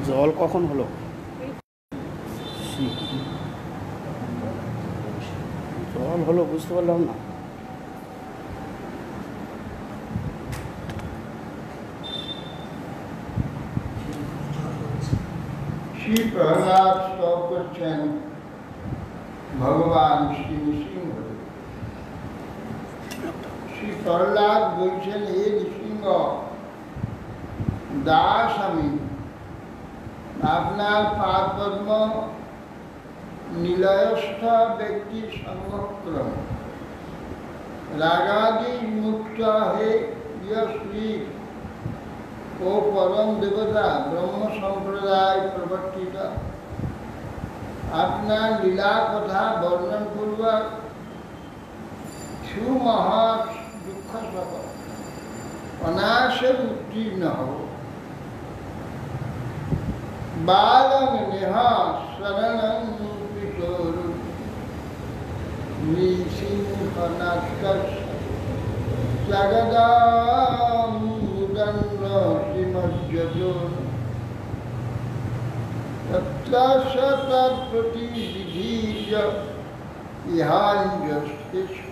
জল কখন হলো? জল হলো বুঝতে পারলাম না। श्री प्रहलाद स्तव करছেন ভগবান শ্রী নৃসিংহ। শ্রী প্রহলাদ বলছেন, হে নৃসিংহ দাস, আমি আপনার পাদ পদ্ম নিলয়স্থ ব্যক্তির সঙ্গক্রম রাগাদি মুক্ত হে শ্রী ও পরম দেবতা ব্রহ্ম সম্প্রদায় প্রবর্তিত আপনার লীলা কথা বর্ণন পূর্বক সুমহৎ দুঃখ সকল অনায়াসে উত্তীর্ণ হব। বালং নেহ শরণং কিশোরু নৃসিংহনাথস্য জগদাম মুদন্ন শ্রীমজ্জতো তত্রাস্য তৎপ্রতিবিধীর্য ইহাঞ্জস্তিষ্ঠ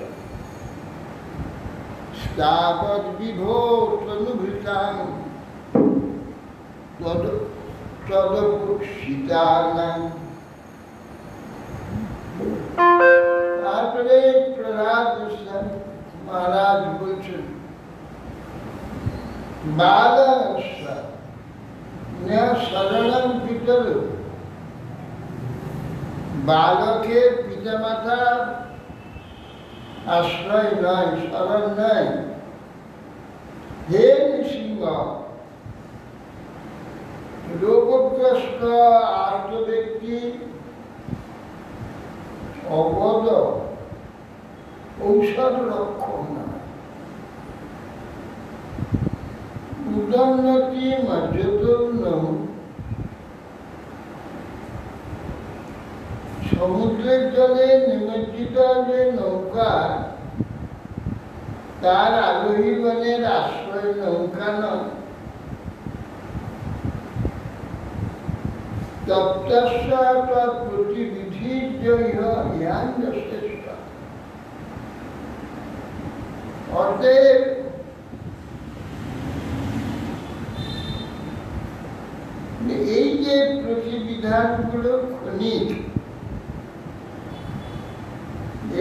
স্তাবদ্বিভো তনুভৃতাং তদপুষিতানাং। তারপরে প্রহ্লাদ মহারাজ বলছেন, বালস্য শরণং পিতরু, বালকের পিতামাতার আশ্রয় নয়, শরণ নয়। হে নৃসিংহ, রোগগ্রস্ত আর্ত ব্যক্তি অবদ ঔষধ রক্ষণ নয়। উদন্নতি মজ্জতৌর্ণ, সমুদ্রের জলে নিমজ্জিত যে নৌকা তার আরোহীগণের আশ্রয় নৌকা নয়। তপ্তস্য তৎপ্রতিবিধীর্য ইহাঞ্জশ্রেষ্ঠ। অতএব এই যে প্রতিবিধানগুলো ক্ষণিক,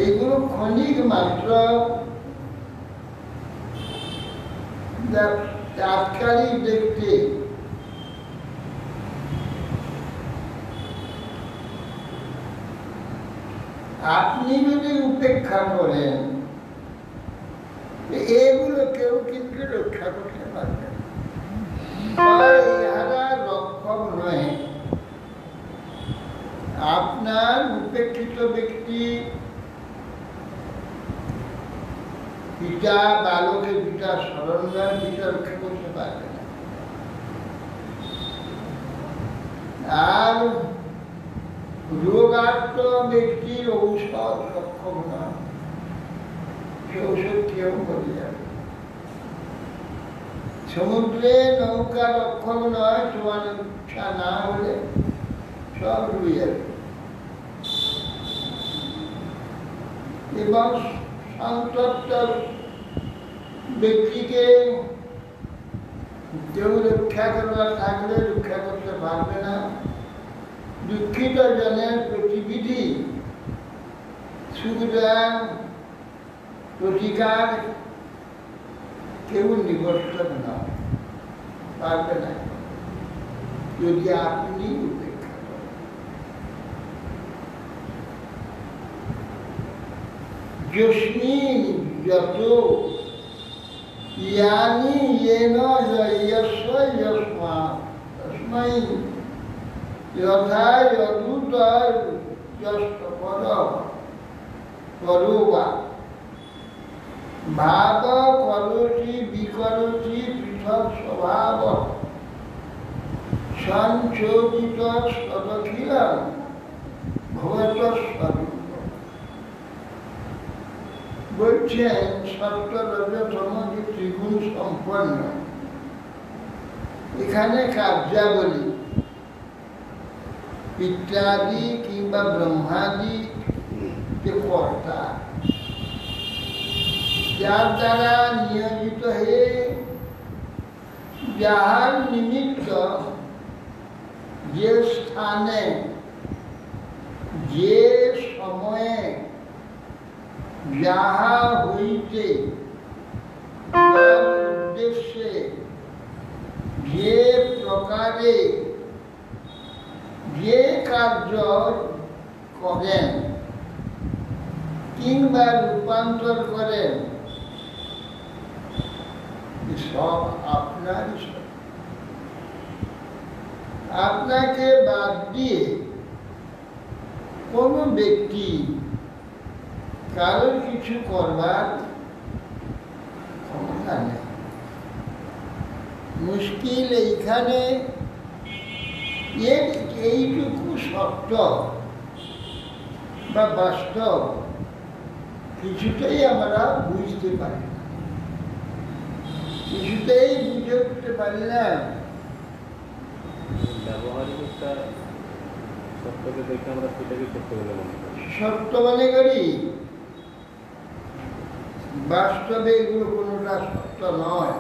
এইগুলো ক্ষণিক মাত্র, তাৎকালিক দেখতে। আপনি যদি উপেক্ষা করেন, এগুলো কেউ কিন্তু রক্ষা করতে পারবে না। ইহারা রক্ষক নয়। আপনার উপেক্ষিত ব্যক্তি পিতা বালকের পিতা স্মরণের পিতা রক্ষা করতে পারবে না। আর রোগাক্ত ব্যক্তির ঔষধ রক্ষক নয়, সে ঔষধ কেউ বলে যাবে। সমুদ্রে নৌকা রক্ষক নয়, তোমার ইচ্ছা না হলে সব ডুবে যাবে। এবং সন্তপ্ত ব্যক্তিকে কেউ রক্ষা করবার থাকলে রক্ষা করতে পারবে না। দুঃখিত জনের প্রতিবিধি সুবিধা প্রতিকার কেউ নিবর্তন নয়, পারবে না যদি আপনি উপেক্ষা করেন। যস্মিন যত ইয়ানি येन यस्य यस्मात् তস্मै যথা যদুতর যস্তপদ করোবা ভাব করোতি বিকরোতি পৃথক স্বভাব সংযোজিত সদখিলম ভবত স্বরূপ। বলছেন সত্য রজতম যে ত্রিগুণ সম্পন্ন, এখানে কার্যাবলী পিত্রাদি কিংবা ব্রহ্মাদি যে কর্তা, যার দ্বারা নিয়োজিত হয়ে যাহার নিমিত্ত যে স্থানে যে সময়ে যাহা হইতে যার উদ্দেশ্যে যে প্রকারে যে কার্য করেন কিংবা রূপান্তর করেন, সব আপনারই। আপনাকে বাদ দিয়ে কোনো ব্যক্তি কারোর কিছু করবার ক্ষমতা নেই। মুশকিল এইখানে এইটুকু সত্য বা বাস্তব কিছুতেই আমরা বুঝতে পারি না, কিছুতেই বুঝে উঠতে পারি না। ব্যবহারিক একটা সত্যকে দেখে আমরা সেটাকে সত্য বলে মনে করি, সত্য মনে করি। বাস্তবে এগুলো কোনোটা সত্য নয়।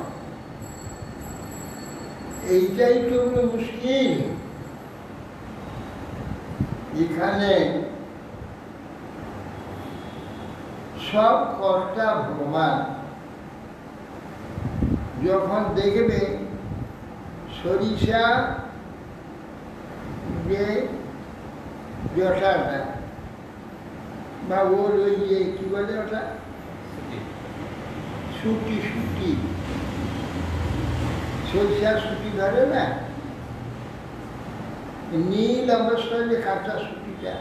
এইটাই তো মুশকিল। এখানে সব কর্তা ভগবান। যখন দেখবে সরিষা যে জটাটা বা ওর ওই যে কি বলে ওটা সুটি সুটি, সরিষার সুটি ধরে না, নীল অবস্থায় যে কাঁচা সুটিটা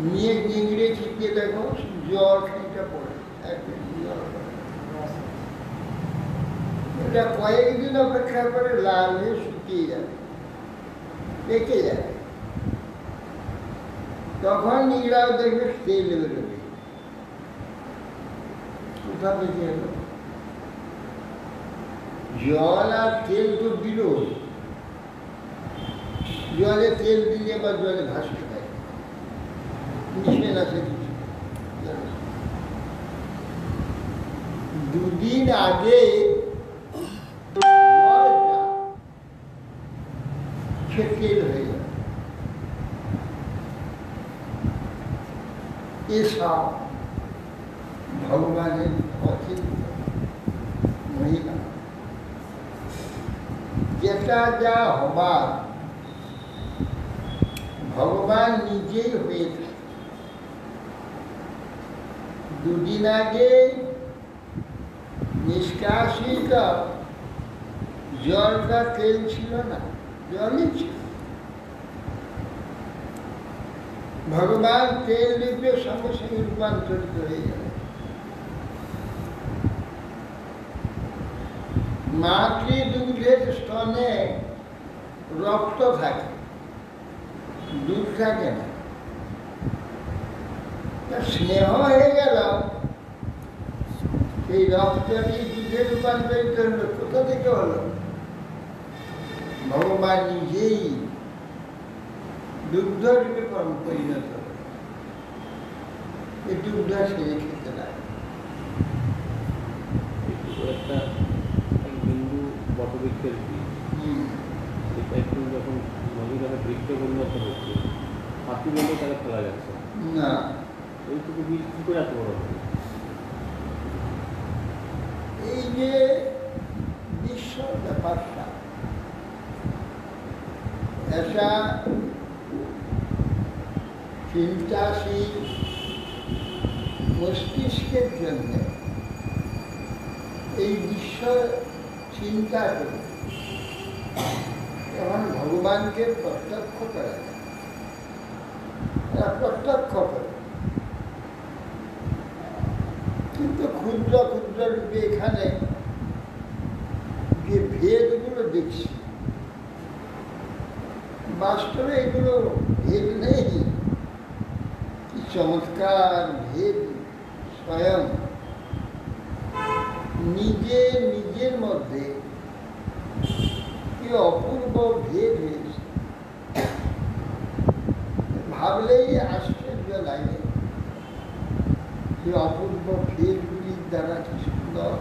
নিয়ে নিংড়ে ছিটিয়ে দেখো, জল খানিকটা পড়ে, একদম জল পড়ে। এটা কয়েকদিন অপেক্ষা করে লাল হয়ে শুকিয়ে যাবে, পেকে যাবে, তখন নিংড়াও দেখবে তেল বেরোবে। কোথা থেকে এলো? জল আর তেল তো বিরোধ। জলে তেল দিলে বা জলে ভাসতে থাকে, মিশে না সে কিছু। দুদিন আগে জলটা সে তেল হয়ে যাবে। এসব ভগবানের অচিন্ত মহিমা। যেটা যা হবার ভগবান নিজেই হয়ে থাকে। দুদিন আগে নিষ্কাশিত জলটা তেল ছিল না, জলই ছিল। ভগবান তেল রূপে সঙ্গে সঙ্গে রূপান্তরিত হয়ে যাবে। মাতৃদুগ্ধের স্তনে রক্ত থাকে, দুধ থাকে না। স্নেহ হয়ে গেল, সেই রক্তটি দুধে রূপান্তরিত হলো। কোথা থেকে হলো? ভগবান নিজেই দুগ্ধ রূপে পরিণত হল। এই দুগ্ধ সেরে খেতে লাগে। একটা হিন্দু বটবৃক্ষের বীজ, সেটা একটু যখন নদীটাকে বৃক্ষ পরিণত হচ্ছে, হাতি বলে তাকে ফেলা যাচ্ছে না, ওইটুকু বীজ কি করে এত বড় হবে? এই যে বিশ্ব ব্যাপারটা, এটা চিন্তাশীল মস্তিষ্কের জন্য এই বিশ্ব চিন্তা করে এখন ভগবানকে প্রত্যক্ষ করা যায়। এরা প্রত্যক্ষ করে, কিন্তু ক্ষুদ্র ক্ষুদ্র রূপে এখানে যে ভেদগুলো দেখছি, বাস্তবে এগুলো ভেদ নেই। কি চমৎকার ভেদ! স্বয়ং নিজের মধ্যে কি অপূর্ব ভেদ হয়েছে। ভাবলেই আশ্চর্য লাগে যে অপূর্ব ফেরগুলির দ্বারা কি সুন্দর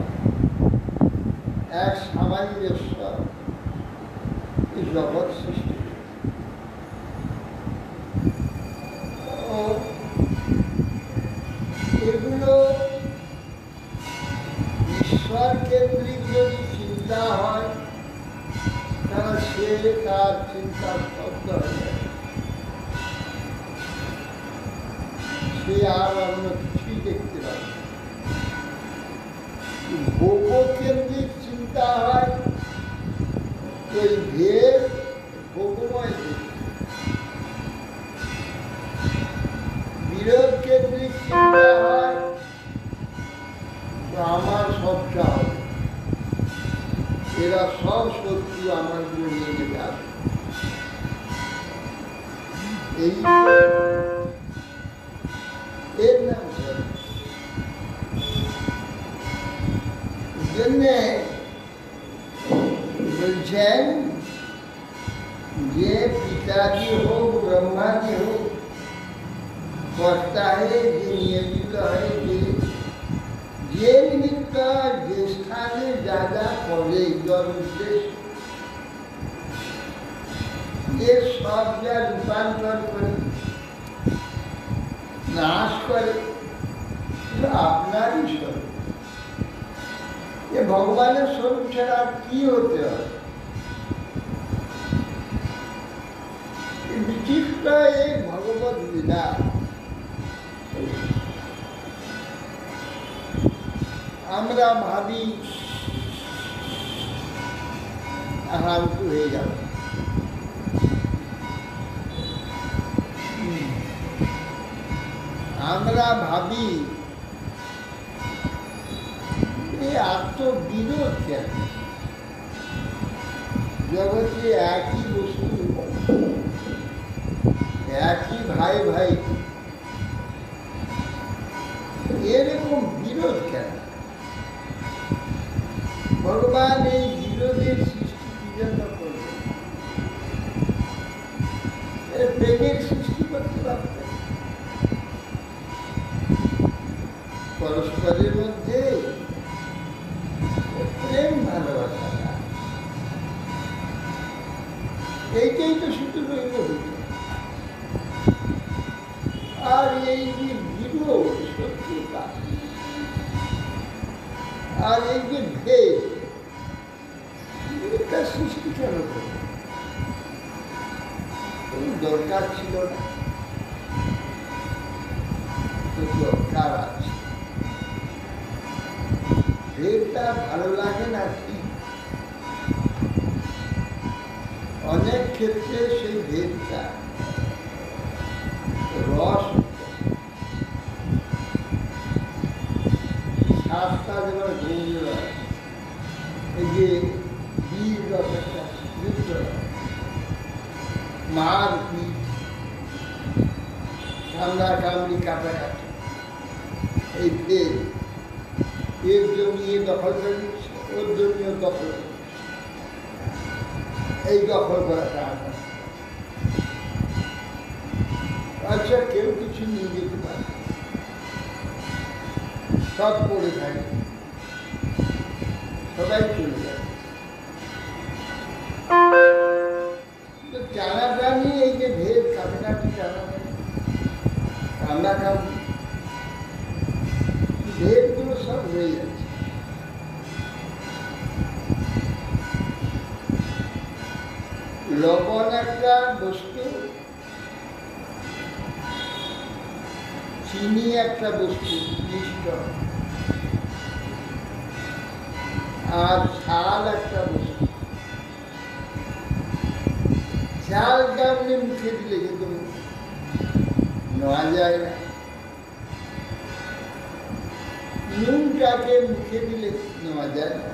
এক সামঞ্জস্য এই জগৎ সৃষ্টি। এগুলো ঈশ্বর কেন্দ্রিক যদি চিন্তা হয় তাহলে সে তার চিন্তা স্তব্ধ হয়ে যায়, সে আর অন্য কিছুই দেখতে পাবে। ভোগকেন্দ্রিক চিন্তা হয় ওই ভেদ ভোগময় দেখতে। বিরোধ কেন্দ্রিক চিন্তা হয় তো আমার সবটা হবে, এরা সব শত্রু আমার গুলো নিয়ে যেতে আসবে। এই এর নাম জন্যে বলছেন যে পিতাজি হোক ব্রহ্মাজি হোক কর্তা হে যে নিয়োজিত হয় যে নিমিত্ত যে স্থানে যা যা করে উদ্দেশ্য এর সব যা রূপান্তর করে নাশ করে আপনারই স্বরূপ। এ ভগবানের স্বরূপ ছাড়া কি হতে হয়? বিচিত্র এই ভগবত লীলা। আমরা ভাবি আহান্ত হয়ে যাব, আমরা ভাবি আত্মবিরোধ কেন? জগতে একই বস্তু, একই ভাই ভাই, এরকম বিরোধ কেন? ভগবান এই বিরোধের সৃষ্টি কি জন্য করবেন? প্রেমের সৃষ্টি করতে পারতেন। পরস্পরের মধ্যে প্রেম ভালোবাসা, এইটাই তো শুধু রইল। আর এই যে বিরোধ, শত্রুতা, আর এই যে ভেদ, এটা সৃষ্টি কেন করবে? দরকার ছিল না, দরকার আছে। ভেদটা ভালো লাগে না ঠিক, অনেক ক্ষেত্রে সেই ভেদটা রস, শাস্তা যেমন গৌর, এই যে বীর রসটা, যুদ্ধ, মার পিঠ, কামড়া কামড়ি, কাটাকাটি, এই ভেদ, এর জমি এ দখল করে নিচ্ছে, ওর জমিও দখল করে, এই দখল করাটা। আচ্ছা, কেউ কিছু নিয়ে যেতে পারে, সব পড়ে থাকে, সবাই চলে যায়। টানাটানি, এই যে ভেদ, কাটাকাটি, টানাটানি, কামড়াকামড়ি, ভেদগুলো সব হয়ে যাচ্ছে। লবণ একটা বস্তু, চিনি একটা বস্তু মিষ্ট, আর ঝাল একটা বস্তু। ঝালটা আপনি মুখে দিলে কিন্তু নেওয়া যায় না, নুনটাকে মুখে দিলে নেওয়া যায় না,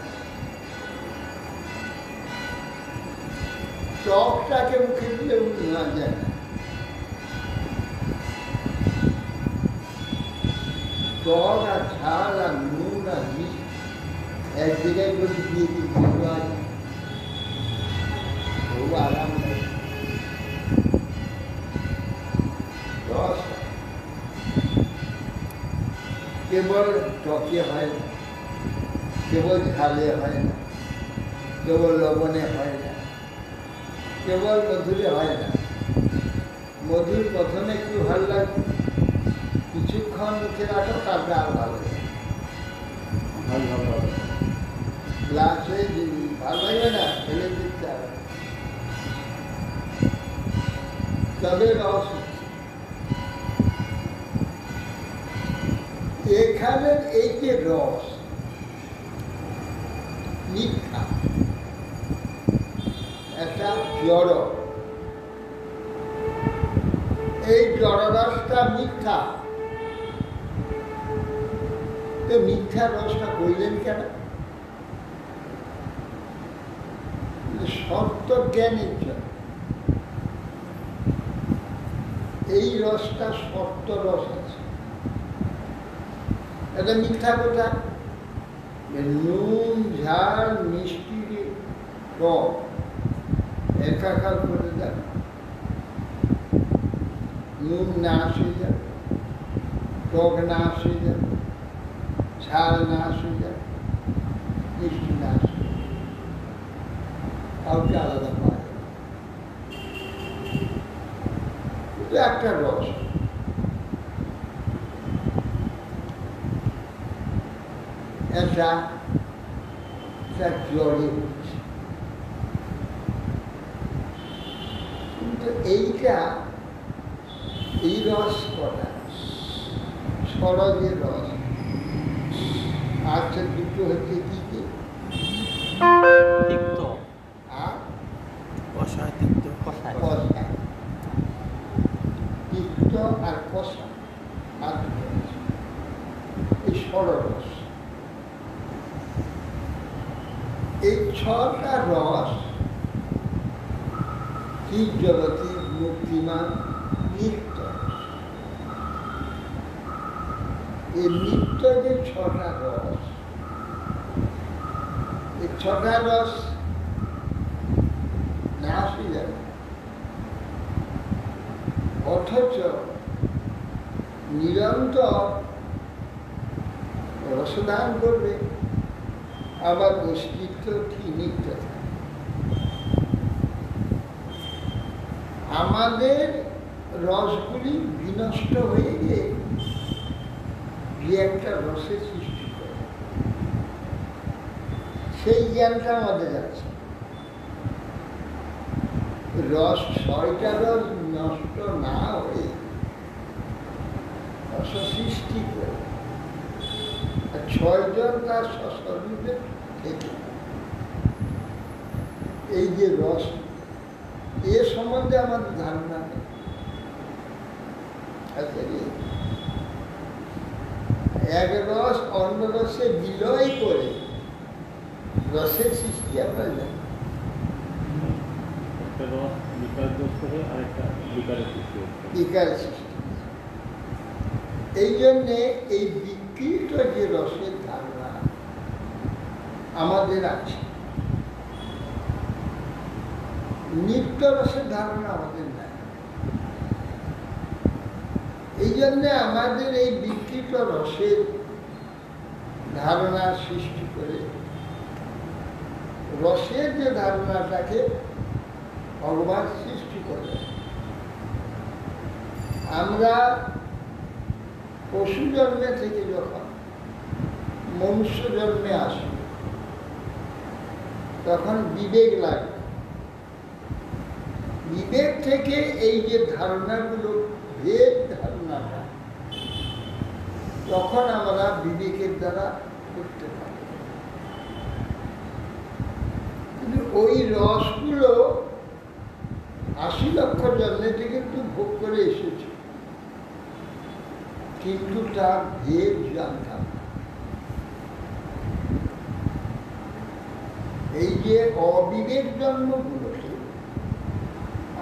টকটাকে মুখে দিলে নেওয়া যায় না। টক আর ঝাল আর নুন আর মিষ্টি এক জায়গায় করে দিয়ে দিতে হয়, খুব আরাম লাগে। কেবল টকে হয় না, কেবল ঝালে হয় না, কেবল লবণে হয় না, কেবল মধুরে হয় না। মধুর প্রথমে একটু ভালো লাগে, কিছুক্ষণ মুখে রাখো, তারপরে আর ভালো লাগে। গ্লাসে ভালো লাগবে না, ফেলে দিতে হবে। তবে রস এখানে এই যে রস মিথ্যা, একটা জড়, এই জড় রসটা মিথ্যা। তো মিথ্যা রসটা কইলেন কেন? সত্য জ্ঞানের জন্য। এই রসটা সত্য রস আছে, এটা মিথ্যা কথা। নুন ঝাল মিষ্টি টক একাকার করে দেয়, নুন নাশ হয়ে যাবে, টক নাশ হয়ে যাবে, ঝাল নাশ হয়ে যাবে, মিষ্টি নাশ হয়ে যাবে, কাউকে আলাদা পাওয়া যাবে। এটা একটা রস। এটা জড়ে উঠছে, কিন্তু এইটা এই রস কটা সরজের রস। আচ্ছা, দুটো হচ্ছে কি কি? তিক্ত আর কষায়, তিক্ত কষা, তিক্ত আর কষা, আর দুটো রস। এই সররস, এই ছটা রস জীব জগতে মুক্তিমান নিত্য রস। এই নিত্য যে ছটা রস, এই ছটা রস নাশ হয়ে যাবে, অথচ নিরন্তর রসদান করবে, আবার অস্তিত্ব ঠিক নিত্য থাকে। আমাদের রসগুলি বিনষ্ট হয়ে গিয়ে যে একটা রসের সৃষ্টি করে, সেই জ্ঞানটা আমাদের আছে। রস, ছয়টা রস নষ্ট না হয়ে রস সৃষ্টি করে, আর ছয়জন তার স্বস্বরূপে থেকে এই যে রস, এ সম্বন্ধে আমাদের ধারণা নেই। এক রস অন্য রসে বিলয় করে রসের সৃষ্টি আমরা জানি। একটা রস বিকারগ্রস্ত হয়ে আরেকটা বিকারের সৃষ্টি হচ্ছে। বিকার সৃষ্টি। এই জন্যে এই বিকৃত যে রসের ধারণা আমাদের আছে, নিত্য রসের ধারণা আমাদের নাই। এই জন্যে আমাদের এই বিকৃত রসের ধারণা সৃষ্টি করে রসের যে ধারণাটাকে ভগবান সৃষ্টি করে। আমরা পশু জন্মে থেকে যখন মনুষ্য জন্মে আসি, তখন বিবেক লাগে। বিবেক থেকে এই যে ধারণাগুলো, ভেদ ধারণাটা, তখন আমরা বিবেকের দ্বারা করতে পারি। কিন্তু ওই রসগুলো ৮০ লক্ষ জন্মেতে কিন্তু ভোগ করে এসেছে, কিন্তু তার ভেদ জানতাম না। এই যে অবিবেক জন্মগুলোতে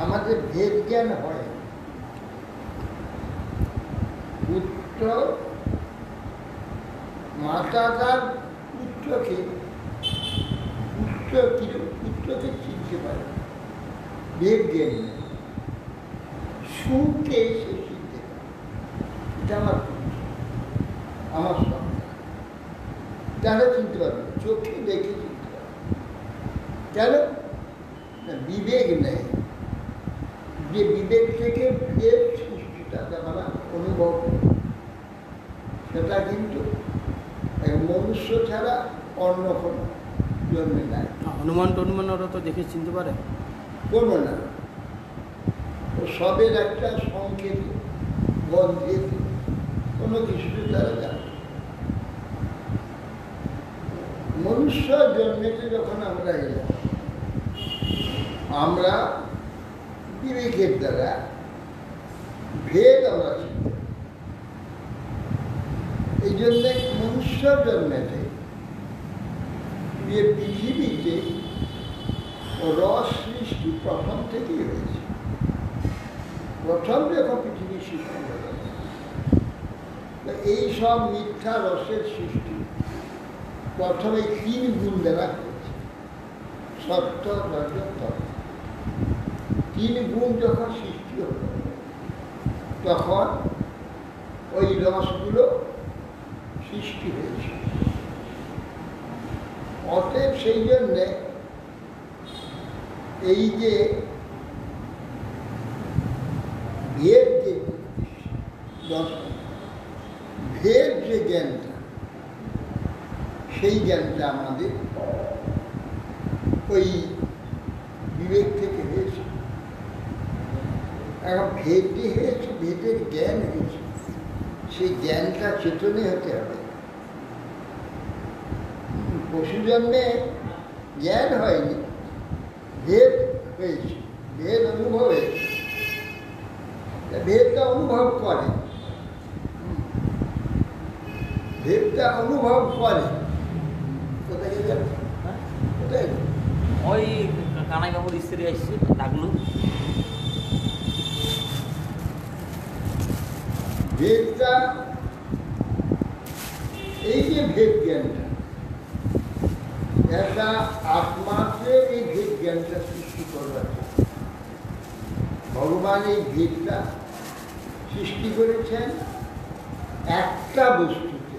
আমাদের ভেদ জ্ঞান হয়। পুত্র, মাতা তার পুত্রকে চিনতে পারে, ভেদ জ্ঞান নেই। সুখে সে চিনতে পারে, এটা আমার পুত্র, আমার চোখে দেখে চিনতে পারে। কেন না, বিবেক নেই। যে বিবেক থেকে ভেদ সৃষ্টিটা আমরা অনুভব করি, সেটা কিন্তু মনুষ্য ছাড়া অন্য কোনো জন্মে নাই। হনুমান টনুমান ওরা তো দেখে চিনতে পারে। কোনো না, ও সবের একটা সংকেত গন্ধে কোনো কিছু তারা জানে। মনুষ্য জন্মেতে যখন আমরা এলাম, আমরা বিবেকের দ্বারা ভেদ আমরা শিখতে। এই জন্যে মনুষ্য জন্মেতে যে পৃথিবীতে রস সৃষ্টি প্রথম থেকেই হয়েছে। প্রথম যখন পৃথিবীর সৃষ্টি হয়ে এই সব মিথ্যা রসের সৃষ্টি প্রথমে 3 গুণ দ্বারা হয়েছে, সত্য, রজ, তম। 3 গুণ যখন সৃষ্টি হল, তখন ওই রসগুলো সৃষ্টি হয়েছে। অতএব সেই জন্যে এই যে ভেদ, যে ভেদ যে জ্ঞানটা, সেই জ্ঞানটা আমাদের ওই বিবেক থেকে হয়েছে। এখন ভেদ যে হয়েছে, ভেদের জ্ঞান হয়েছে, সেই জ্ঞানটা চেতনে হতে হবে। পশু জন্মে জ্ঞান হয়নি, ভেদ হয়েছে, ভেদ অনুভব হয়েছে। ভেদটা অনুভব করে, ভেদটা অনুভব করে। কোথায় গেলেন? কোথায়? ওই কানাই বাবুর স্ত্রী আসছে, ডাকলো। ভেদটা, এই যে ভেদ জ্ঞানটা, একটা আত্মাকে এই ভেদ জ্ঞানটা সৃষ্টি করবার ভগবান এই ভেদটা সৃষ্টি করেছেন একটা বস্তুতে।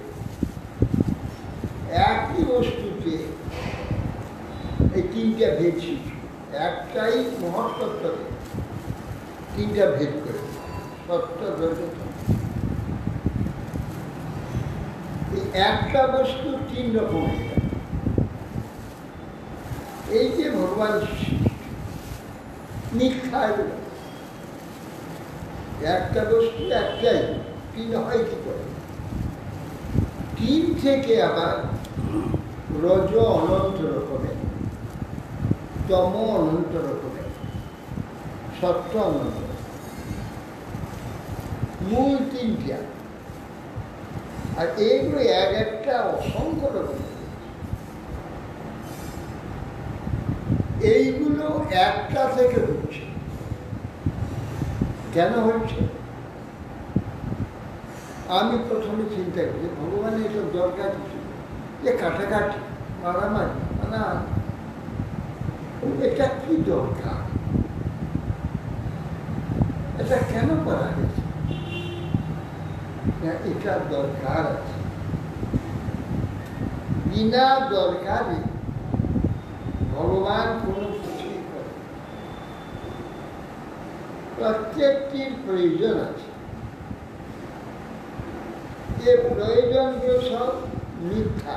একই বস্তুতে এই 3টা ভেদ সৃষ্টি, একটাই মহত্তত্ত্বকে 3টা ভেদ করে, সত্য, রজ, তম। এই একটা বস্তু 3 রকম হয়ে যায়। এই যে ভগবান মিথ্যা, একটা বস্তু একটাই, 3 হয় কি করে? 3 থেকে আবার রজ অনন্ত রকমের, তম অনন্ত রকমের, সত্য অনন্ত, মূল 3টা। আর এইগুলো এক একটা অসংখ্য রকম। এইগুলো একটা থেকে হচ্ছে। কেন হচ্ছে? আমি প্রথমে চিন্তা করি ভগবানের এসব দরকার কিছু, যে কাটাকাটি, মারামারি, না, এটা কি দরকার? এটা কেন করা হয়েছে? এটা দরকার আছে। বিনা দরকারে ভগবান কোনো কিছুই করে। প্রত্যেকটির প্রয়োজন আছে। যে প্রয়োজনগুলো সব মিথ্যা।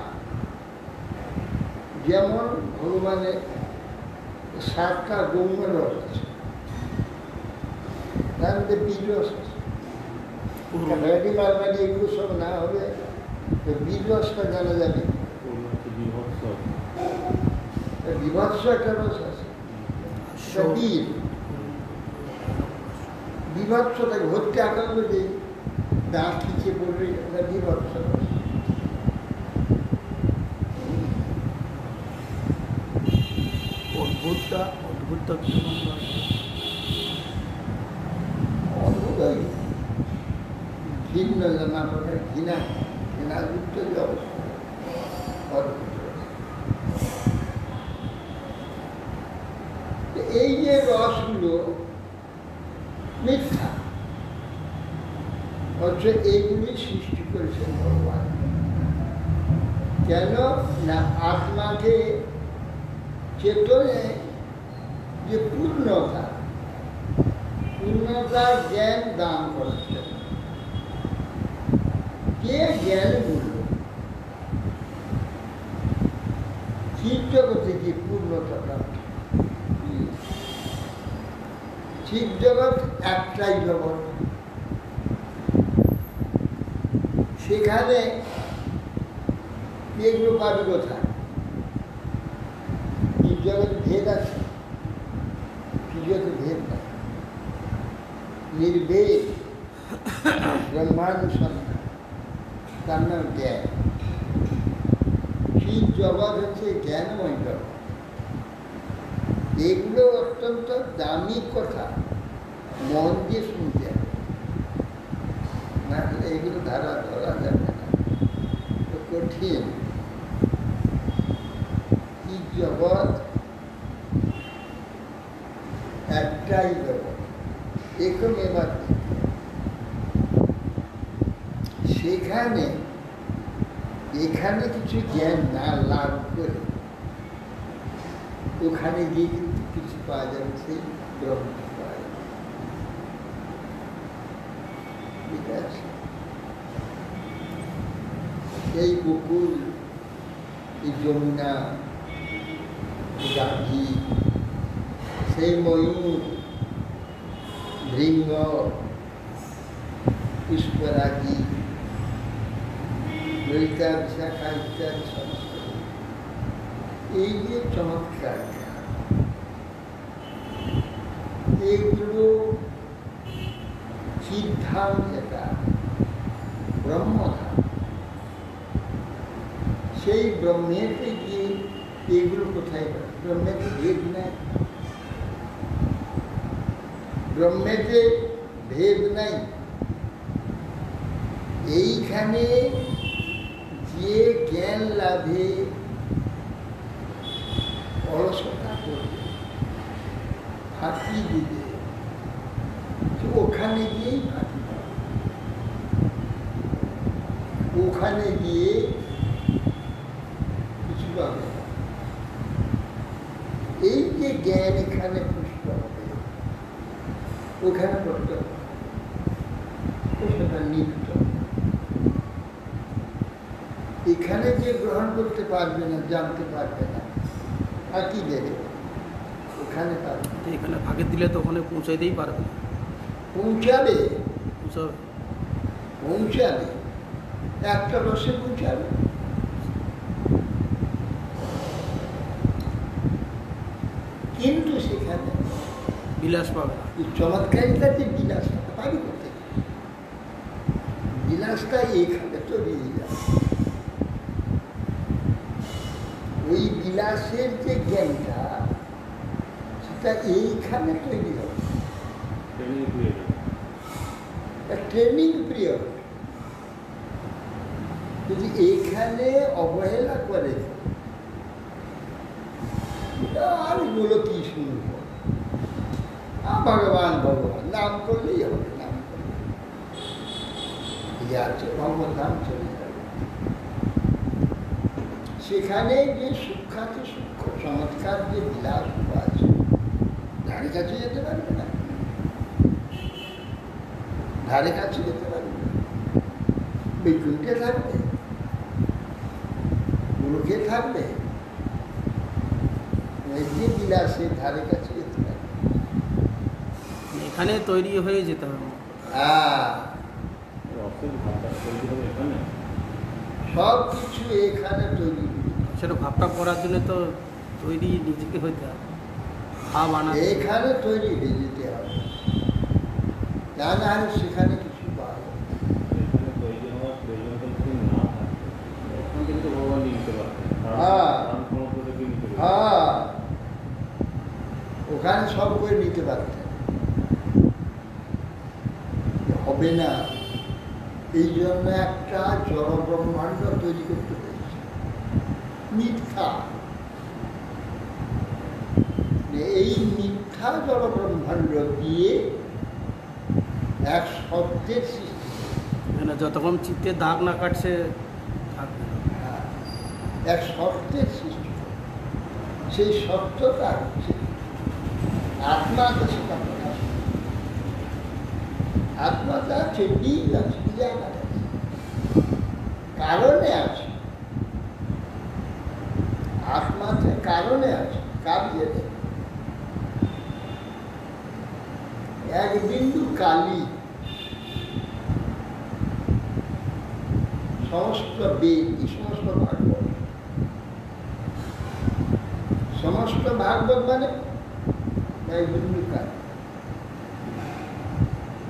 যেমন ভগবানের 7টা গৌণ রস আছে, তার মধ্যে বীজ রস আছে। মারমারি এগুলো সব না হবে তো বীজ রসটা জানা যাবে। বিভৎস একটা রস আছে, বীর বিভৎসটাকে ভর্তি আকাঙ্গ যে দাঁত খিচে পড়বে, এটা বিভৎস রস। অদ্ভুতটা অদ্ভুত ঘৃণ্য জানা পড়ে, ঘৃণাযুক্ত যে অবস্থা, অদ্ভুত। এই যে রসগুলো মিথ্যা, অথচ এইগুলি সৃষ্টি করেছেন ভগবান। কেন না আত্মাকে চেতনে যে পূর্ণতার জ্ঞান দান করছেন। কে জ্ঞান বলল? ঠিক জগতে যে পূর্ণতাটা, ঠিক জগৎ একটাই জগৎ, সেখানে এগুলো পাবি কোথায়? ঠিক জগৎ ভেদ আছে, ঠিক জগৎ ভেদ না, নির্ভেদ ব্রহ্মানুসন্ধান, তার নাম জ্ঞান। ঠিক জগৎ হচ্ছে জ্ঞানময় জগৎ। এগুলো অত্যন্ত দামি কথা, মন দিয়ে শুনতে হবে, না হলে এগুলো ধারা ধরা যাবে না, কঠিন। ঠিক জগৎ একটাই জগৎ, একম এবার সেখানে এখানে কিছু জ্ঞান না লাভ করে ওখানে গিয়ে কিন্তু কিছু পাওয়া যাবে, সেই গ্রহণ পাওয়া যাবে। ঠিক আছে, এই বকুল, এই যমুনা, গান্ধী, সেই ময়ূর, ভৃঙ্গ, পুষ্পরাগী, ললিতা, বিশাখা ইত্যাদি সমস্ত এই যে চমৎকার এগুলো চিদ্ধাম, যেটা ব্রহ্মধাম, সেই ব্রহ্মেতে গিয়ে এগুলো কোথায় পাবে? ব্রহ্মেতে ভেদ নাই, ব্রহ্মেতে ভেদ নাই। এইখানে যে জ্ঞান লাভে অলসতা করবে, ফাঁকি দিবে, ওখানে গিয়েই ফাঁকি পাবে, ওখানে গিয়ে কিছু পাবে। এই যে জ্ঞান এখানে পুষ্ট হবে, ওখানে করতে হবে, সেটা নিত্য। এখানে যে গ্রহণ করতে পারবে না, জানতে পারবে না, ফাঁকি দেবে, ওখানে পারবে। এখানে ফাঁকি দিলে তো ওখানে পৌঁছাইতেই পারবে না। পৌঁছাবে, পৌঁছাবে পৌঁছাবে, একটা রসে পৌঁছাবে। কিন্তু সেখানে বিলাস পাবে না। চমৎকারিতা যে বিলাসটা পাবি কোথায়? বিলাসটা এইখানে তৈরি হয়ে যাবে। ওই বিলাসের যে জ্ঞানটা, সেটা এইখানে তৈরি হবে, ট্রেনিং পিরিয়ড। যদি এইখানে অবহেলা করে, আর এগুলো কি শুনব, ভগবান ভগবান নাম করলেই হবে, নাম করলে আছে ভগবান চলে যাবে। সেখানে যে সূক্ষ্মাতি সূক্ষ্ম চমৎকার যে বিলাস আছে, ধারে কাছে যেতে পারবে না, ধারে কাছে যেতে পারবে না। বৈকুণ্ঠে থাকবে, মুখে থাকবে, যে বিলাসের ধারে কাছে যেতে পারবে, এখানে তৈরি হয়ে যেতে হবে। সব কিছু এখানে তৈরি। সেটা ভাবটা করার জন্য তো তৈরি নিজেকে হইতে হবে, ভাব আনা এখানে তৈরি হয়ে যেতে হবে, তা না হলে সেখানে কিছু পাওয়া যাবে। ওখানে সব করে নিতে পারতেন, হবে না। এই জন্য একটা জড় ব্রহ্মাণ্ড তৈরি করতে হয়েছে, মিথ্যা। এই মিথ্যা জড় ব্রহ্মাণ্ড দিয়ে এক শব্দের সৃষ্টি। যতক্ষণ চিত্তে দাগ না কাটছে থাকবে। এক শর্তের সৃষ্টি করে। সেই শর্তটা হচ্ছে আত্মাতে সেটা প্রকাশ করে। আত্মাটা আছে, বীজ আছে, জায়গায় আছে, কারণে আছে। আত্মাতে কারণে আছে, কাজে নেই। এক বিন্দু কালি সমস্ত বেদ, সমস্ত ভাগবত, সমস্ত ভাগবত মানে এক বিন্দু কালি।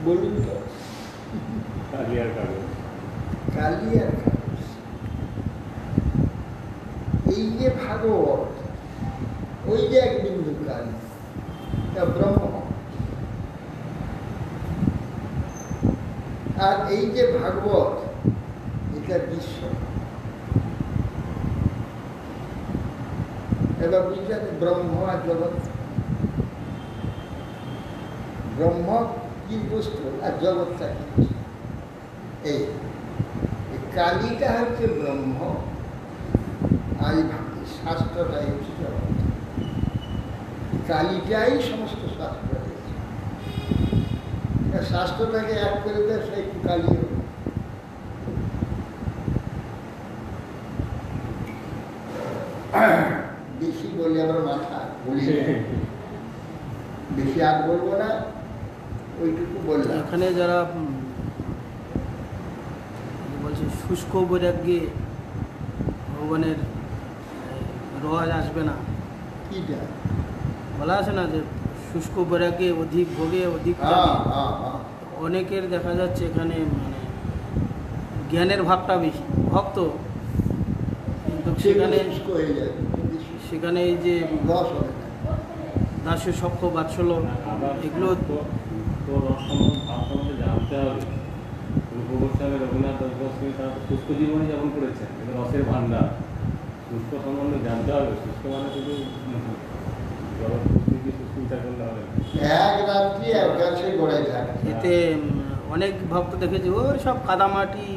বলুন তো, কালি আর কাগজ। কালি আর কাগজ। এই যে ভাগবত, ওই যে এক বিন্দু কালি, তা ব্রহ্ম। আর এই যে ভাগবত, এটা বিশ্ব। এবার বুঝলেন ব্রহ্ম আর জগৎ। ব্রহ্ম কি বস্তু আর জগৎটা কি বস্তু? এই কালিটা হচ্ছে ব্রহ্ম, আর শাস্ত্রটাই হচ্ছে জগৎ। কালিটাই সমস্ত শাস্ত্র হয়েছে। শাস্ত্রটাকে এক করে দেয়, সেই কালি হবে। বেশি বলে আবার মাথা বলি, বেশি আর বলবো না, ওইটুকু বললাম। এখানে যারা বলছে শুষ্ক বৈরাগ্যে ভগবানের রোয়াজ আসবে না, কিটা? বলা আছে না যে শুষ্ক বৈরাগ্যে অধিক ভোগে অধিক ত্যাগে। অনেকের দেখা যাচ্ছে এখানে মানে জ্ঞানের ভাগটা বেশি, ভক্ত কিন্তু সেখানে সেখানে এই যে লস হবে না। দাস্য সখ্য বাৎসল্য এগুলো তো রস সম্বন্ধে জানতে হবে। রূপ গোস্বামী, রঘুনাথ দাস গোস্বামী তারা তো সুস্থ জীবনে যেমন করেছেন, কিন্তু রসের ভান্ডার। সুস্থ সম্বন্ধে জানতে হবে। সুস্থ মানে শুধু জগৎ সুস্থ করলে হবে না। এক রাত্রি এক গাছে গড়াই থাকে। এতে অনেক ভক্ত দেখেছি ওই সব কাদামাটি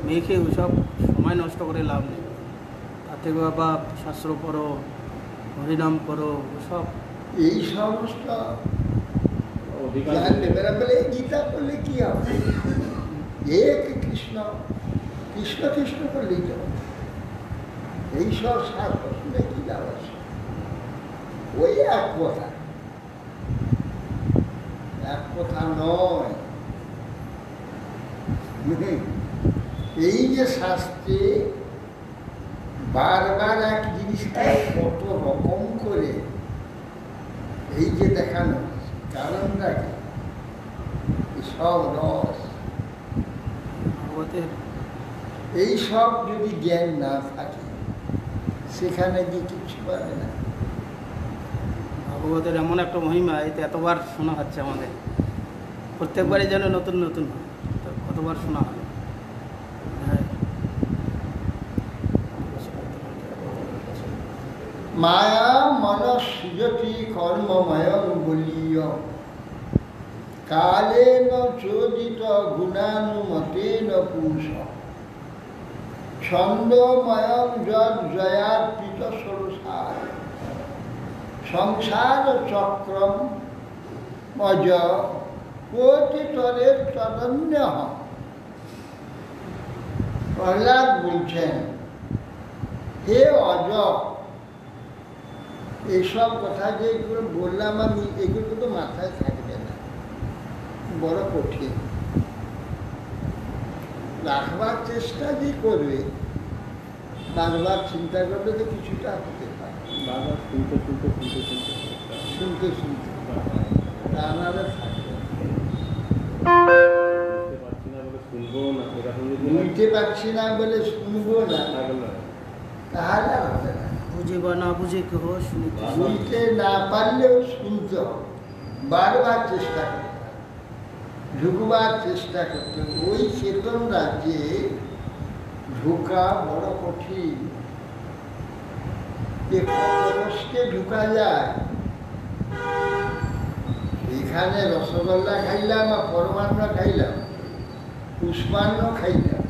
মেখে ওই সব সময় নষ্ট করে লাভ নেই। তার থেকে বাবা শাস্ত্র পড়ো, হরিনাম করো, ওসব এই সমস্ত অধিকাংশ জানলে বেড়া বলে গীতা করলে কি হবে? এক কৃষ্ণ কৃষ্ণ কৃষ্ণ করলেই তো হবে। এইসব শাস্ত্র শুনে কি লাভ আছে? ওই এক কথা, এক কথা নয়। এই যে শাস্ত্রে বারবার এক জিনিসটা কত রকম করে এই যে দেখানো, কারণটা কি? সব রস। ভগবতের এই সব যদি জ্ঞান না থাকে, সেখানে গিয়ে কিছু পাবে না। ভগবতের এমন একটা মহিমা, এতে এতবার শোনা হচ্ছে আমাদের, প্রত্যেকবারই যেন নতুন নতুন হয়। তো কতবার শোনা হয়। হ্যাঁ, মায়া মনসৃজতি কর্মময়ং বলীয় কালেন চোদিত গুণানুমতেন পুরুষ ছন্দময়ং যদ জয়ার্পিত সরসার সংসার চক্রম অজ কোটিতরের তদন্য। প্রহ্লাদ বলছেন, হে অজ, এইসব কথা যে এগুলো বললাম আমি, এগুলো তো মাথায় থাকবে না, বড় কঠিন। রাখবার চেষ্টা যে করবে, বারবার চিন্তা করবে তো কিছুটা হতে পারে। বারবার শুনতে শুনতে শুনতে তা নাহলে থাকবে না। বুঝতে পারছি না বলে শুনবো বুঝতে পারছি না বলে শুনবো না, না, তাহলে আর হবে না। বুঝে বা না বুঝে কেহ শুনিতে বুঝতে না পারলেও শুনতে হবে, বারবার চেষ্টা করতে হবে, ঢুকবার চেষ্টা করতে হবে। ওই চেতন রাজ্যে ঢোকা বড় কঠিন। যে কষ্টে ঢুকা যায়, এখানে রসগোল্লা খাইলাম আর পরমান্ন খাইলাম, পুষ্পান্ন খাইলাম,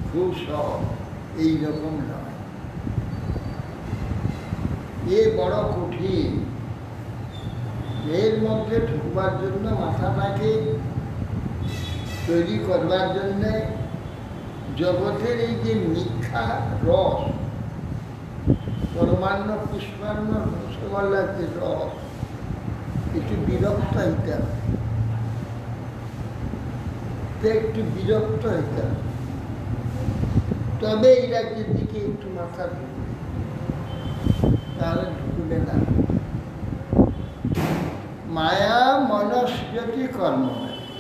খুব সহজ। এইরকম নয়। এ বড় কঠিন। এর মধ্যে ঢুকবার জন্য মাথাটাকে তৈরি করবার জন্যে জগতের এই যে মিথ্যা রস, পরমান্ন পুষ্পান্ন রসগোল্লার যে রস, একটু বিরক্ত হইতে হবে, একটু বিরক্ত হইতে হবে, তবে এই রাজ্যের দিকে একটু মাথা ঢুকবে, তাহলে ঢুকবে না। মায়া মনস্যতি কর্ম,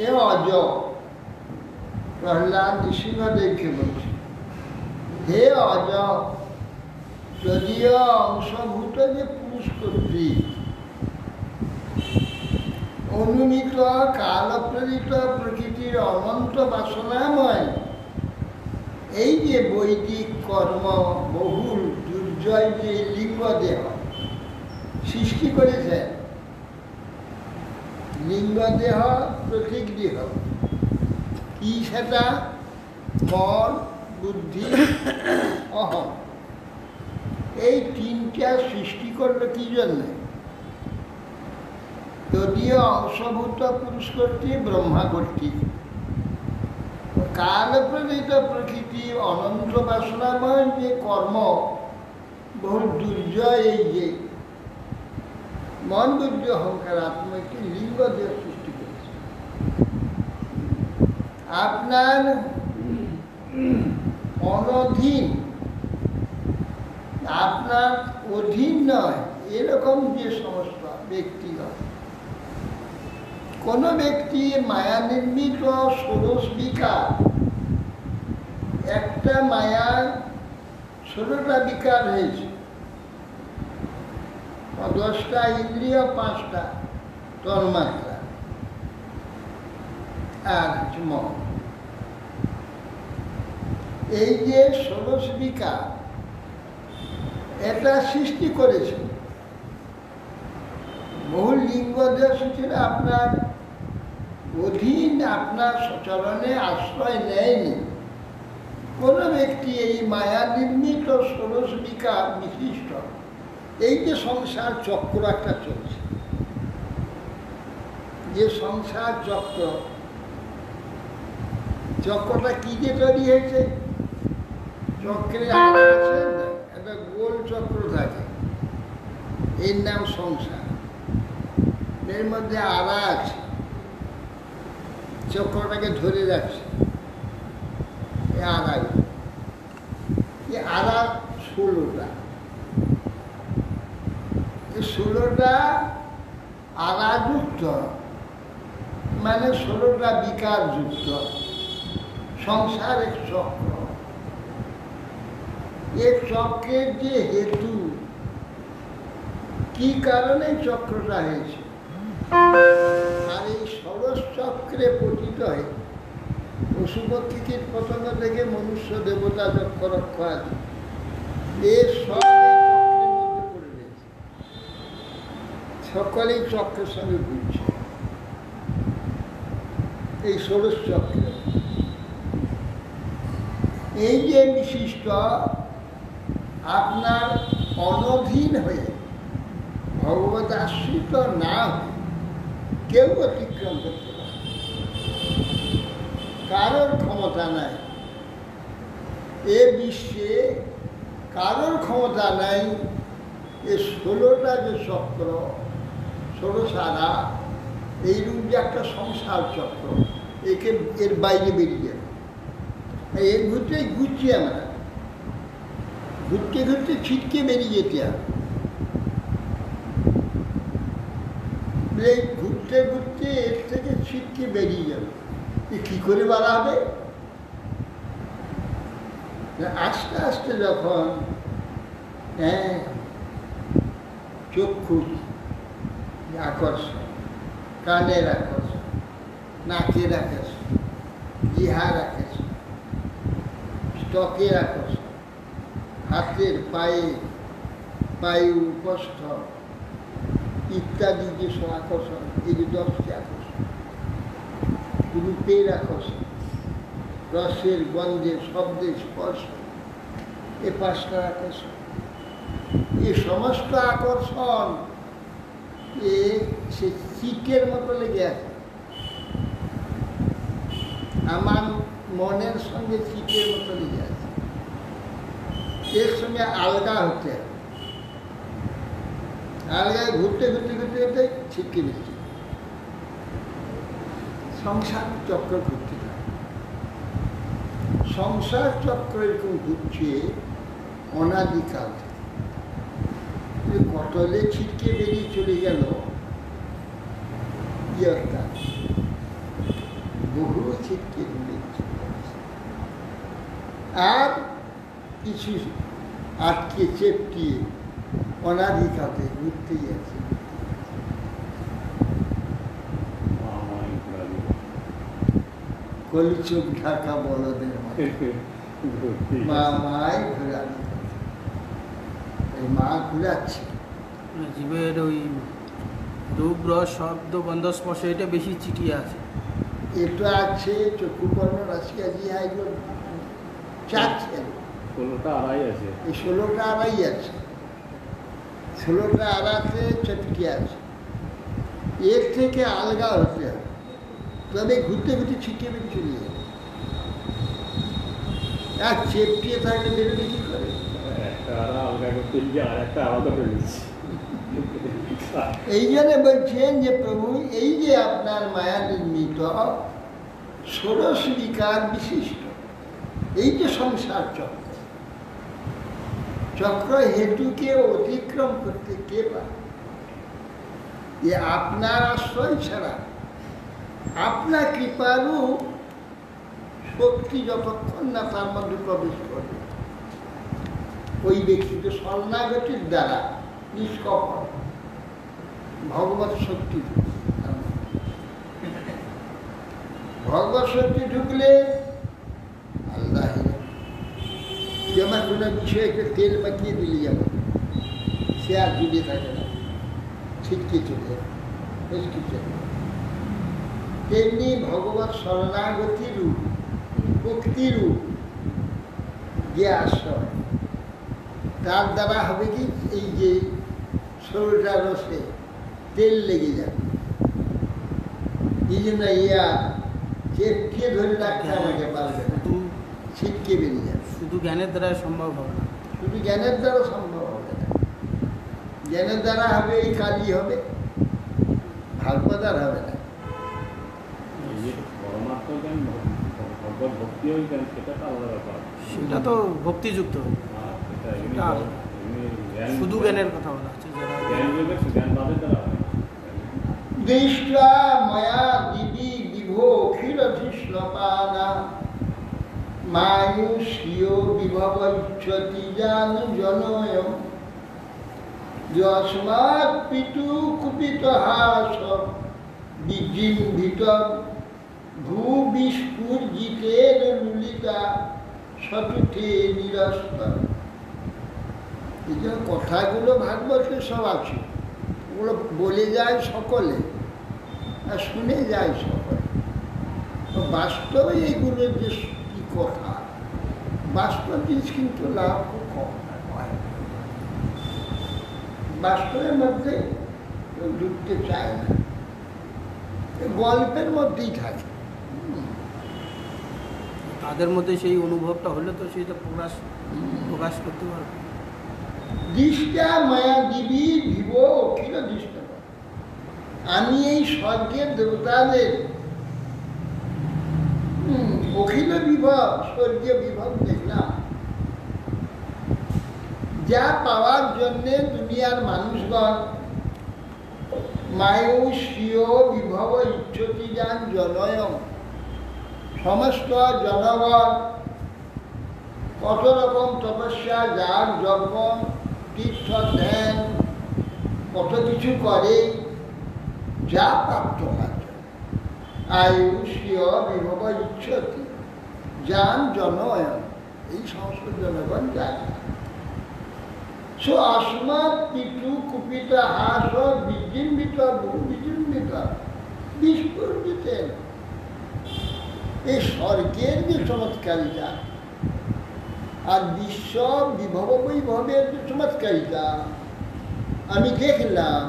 এ অজ। প্রহ্লাদ নৃসিংহদেবকে বলছে, হে অজ, যদিও অংশভূত যে পুরুষ কর্তৃক অনুমিত কালপ্রেরিত প্রকৃতির অনন্ত বাসনাময় এই যে বৈদিক কর্ম বহুল দুর্জয় যে লিঙ্গ দেহ সৃষ্টি করেছেন, লিঙ্গ দেহ প্রতীক দেহ কি সেটা? মন, বুদ্ধি, অহং, এই তিনটা সৃষ্টি করলো কি জন্য? যদিও অংশভূত পুরুষ কর্তৃক ব্রহ্মা কর্তৃক কালপ্রেরিত প্রকৃতি অনন্ত বাসনাময় যে কর্ম বহু দুর্জয়, এই যে মন, বুদ্ধি, অহংকার আত্মা একটি লিঙ্গ দেহ সৃষ্টি করেছে। আপনার অনধীন, আপনার অধীন নয় এরকম যে সমস্ত ব্যক্তি হয়, কোন ব্যক্তি মায়া নির্মিত ষোড়শ বিকার, একটা মায়ার 16টা বিকার হয়েছে, 10টা ইন্দ্রিয়, 5টা তন্মাত্রা, আর মন। এই যে ষোড়শ বিকার এটা সৃষ্টি করেছে, বহু লিঙ্গ দেহ ছিল আপনার অধীন, আপনার চরণে আশ্রয় নেয়নি। কোন ব্যক্তি এই মায়া নির্মিত ষোড়শ বিকার বিশিষ্ট এই যে সংসার চক্র একটা চলছে, যে সংসার চক্র, চক্রটা কি দিয়ে তৈরি হয়েছে? চক্রে আছে একটা গোল চক্র থাকে, এর নাম সংসার। এর মধ্যে আড়া আছে, চক্রটাকে ধরে রাখছে। আড়াই, আড়া 16টা, 16টা আড়া যুক্ত, মানে 16টা বিকার যুক্ত সংসার এক চক্র। এই চক্রের যে হেতু, কি কারণে চক্রটা হয়েছে, আর এই ষোড়শ চক্রে পতিত হয় পশু পক্ষী কীট পতঙ্গ থেকে মনুষ্য দেবতা যক্ষ রক্ষ আদি, এর সব চক্রের মধ্যে পড়ে রয়েছে, সকলেই চক্রের সঙ্গে ঘুরছে। এই ষোড়শ চক্র এই যে বিশিষ্ট আপনার অনধীন হয়ে ভগবত আশ্রিত না হয়ে কেউ অতিক্রম করতে পারে, কারোর ক্ষমতা নাই। এ বিশ্বে কারোর ক্ষমতা নাই এ 16টা যে চক্র, 16 সারা এইরূপ যে একটা সংসার চক্র, একে এর বাইরে বেরিয়ে যাবে। এর ঘুরতে ঘুরছি আমরা, ঘুরতে ঘুরতে ছিটকে বেরিয়ে যেতে হবে। এই ঘুরতে ঘুরতে এর থেকে ছিটকে বেরিয়ে যাবে, কি করে বাড়া হবে? আস্তে আস্তে যখন চক্ষু আকর্ষণ, কানের আকর্ষণ, নাকের আকর্ষণ, জিহার আকর্ষণ, ত্বকের আকর্ষণ, হাতের পায়ে বায়ু উপস্থ ইত্যাদি যে সব আকর্ষণ, এই যে 10টি আকর্ষণ, রূপের আকর্ষণ, রসের, গন্ধের, শব্দের, স্পর্শ, এ 5টা আকর্ষণ, এই সমস্ত আকর্ষণ সে চিকের মতো লেগে আছে। আমার মনের সঙ্গে চিকের মতো লেগে আছে, এর সঙ্গে আলগা হতে হবে। আলগায় ঘুরতে ঘুরতে ঘুরতে ঘুরতে ছিটকে বেরিয়েছে। সংসার চক্র ঘুরতে থাকে। সংসার চক্র এরকম ঘুরছে অনাদিকাল থেকে। কতলে ছিটকে বেরিয়ে চলে গেল ইয়র্কা, বহু ছিটকে বেরিয়ে আর কিছু আটকে চেপটিয়ে অনাদিকালে ঘুরতেই আছে। কলিচুক ঢাকা বলদের মা মায় ঘোরানি, মা ঘুরাচ্ছে। জীবের ওই রূপ রস শব্দ গন্ধ স্পর্শ এটা বেশি চিটিয়ে আছে। এটা আছে চক্ষু কর্ণ রাশিয়াজি এগুলো চাচ্ছেন 16টা আড়াই আছে, এই 16টা আড়াই আছে, 16টা আড়াতে চটকে আছে। এর থেকে আলগা হতে হবে, তবে ঘুরতে ঘুরতে ছিটকে বেরিয়ে চলে যাবে। আর চেপটিয়ে থাকলে বেরোবে কি করে? একটা আড়া আলগা করতে গিয়ে আর একটা আলাদা হয়ে গেছে। এই জন্য বলছেন যে প্রভু এই যে আপনার মায়া নির্মিত ষোড়শ বিকার বিশিষ্ট এই যে সংসার চক্র, চক্র হেতুকে অতিক্রম করতে কে পারে? যে আপনার আশ্রয় ছাড়া, আপনার কৃপারু শক্তি যতক্ষণ না তার মধ্যে প্রবেশ করবে, ওই ব্যক্তিকে শরণাগতির দ্বারা নিষ্কপট ভগবত শক্তি, ভগবত শক্তি ঢুকলে আল্লাহ যেমন কোনো বিষয়কে তেল মাখিয়ে দিলে যাবে, সে আর জুড়ে থাকে না, ছিটকে চলে যাবে, তেমনি ভগবত শরণাগতি রূপ ভক্তি রূপ যে আশ্রয়, তার দ্বারা হবে কি এই যে 16টা রসে তেল লেগে যাবে। এই জন্য ইয়া চেপকে ধরে রাখতে আমাকে পারবে না, ছিটকে বেরিয়ে যাবে। শুধু জ্ঞানের দ্বারা সম্ভব হবে না, শুধু জ্ঞানের দ্বারা সম্ভব হবে না। জ্ঞানের দ্বারা হবে এই কাজই হবে, ভাগবতার হবে না। পরমাত্ম জ্ঞান ভগবত ভক্তি ওই জ্ঞান, সেটা তো আলাদা ব্যাপার। সেটা তো ভক্তিযুক্ত। শুধু জ্ঞানের কথা বলা হচ্ছে, জ্ঞান যোগের জ্ঞান বাদের দ্বারা হয়। দৃষ্টা মায়া দিবি বিভো অখিল ধৃষ্ণপানা মায়ুষীয় বিভব ইচ্ছতি জানু জনয় যস্মাৎ পিতু কুপিত হাস বিজিম্ভিত ভূবিস্ফুর্জিতের লুলিতা সতুথে নিরস্ত। এই যে কথাগুলো ভাগবতে সব আছে, ওগুলো বলে যায় সকলে আর শুনে যায় সকলে। তো বাস্তবে এইগুলো যে কি কথা, বাস্তব জিনিস কিন্তু লাভ খুব কম হয়, বাস্তবের মধ্যে ঢুকতে চায় না, গল্পের মধ্যেই থাকে। তাদের মধ্যে সেই অনুভবটা হলে তো সেটা প্রকাশ করতে পারবে। দৃষ্টা মায়া দিবি ভিব অখিল দৃষ্ট, আমি এই স্বর্গের দেবতাদের অখিল বিভব, স্বর্গীয় বিভব দেখলাম, যা পাওয়ার জন্যে দুনিয়ার মানুষগণ মায়ুষীয় বিভব ইচ্ছতি যান জনয়, সমস্ত জনগণ কত রকম তপস্যা, যাগ যজ্ঞ, তীর্থ ধ্যান, কত কিছু করে যা প্রাপ্ত হয়। আয়ুষীয় বিভব ইচ্ছতি যান জনয়ন, এই সমস্ত জনগণ যায়। সো আসমাত পিতু কুপিত হাস বিজৃম্বিত বহু বিজৃম্বিত বিস্ফুরিতেন, এই স্বর্গের যে চমৎকারিতা আর বিশ্ব বিভব বৈভবের যে চমৎকারিতা আমি দেখলাম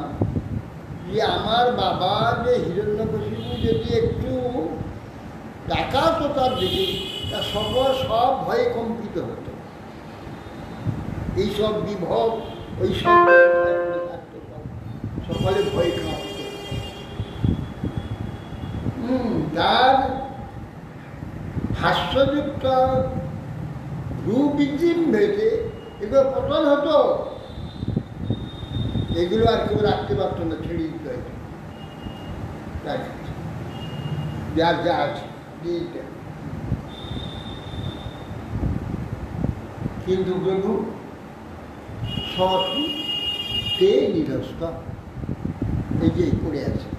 যে আমার বাবা যে হিরণ্যকশিপু যদি একটু ডাকাতো তার দিকে তা সব ভয়ে কম্পিত হতো। এইসব বিভব ওই সব সকলে ভয় কাঁপত। তার হাস্যযুক্ত রূপবিজিম ভেটে এগুলো পতন হতো, এগুলো আর কেউ রাখতে পারতো না, ছেড়ে দিতে হতো। যার যা আছে কিন্তু প্রভু সৎ তে নিরস্ত এই যে পড়ে আছে,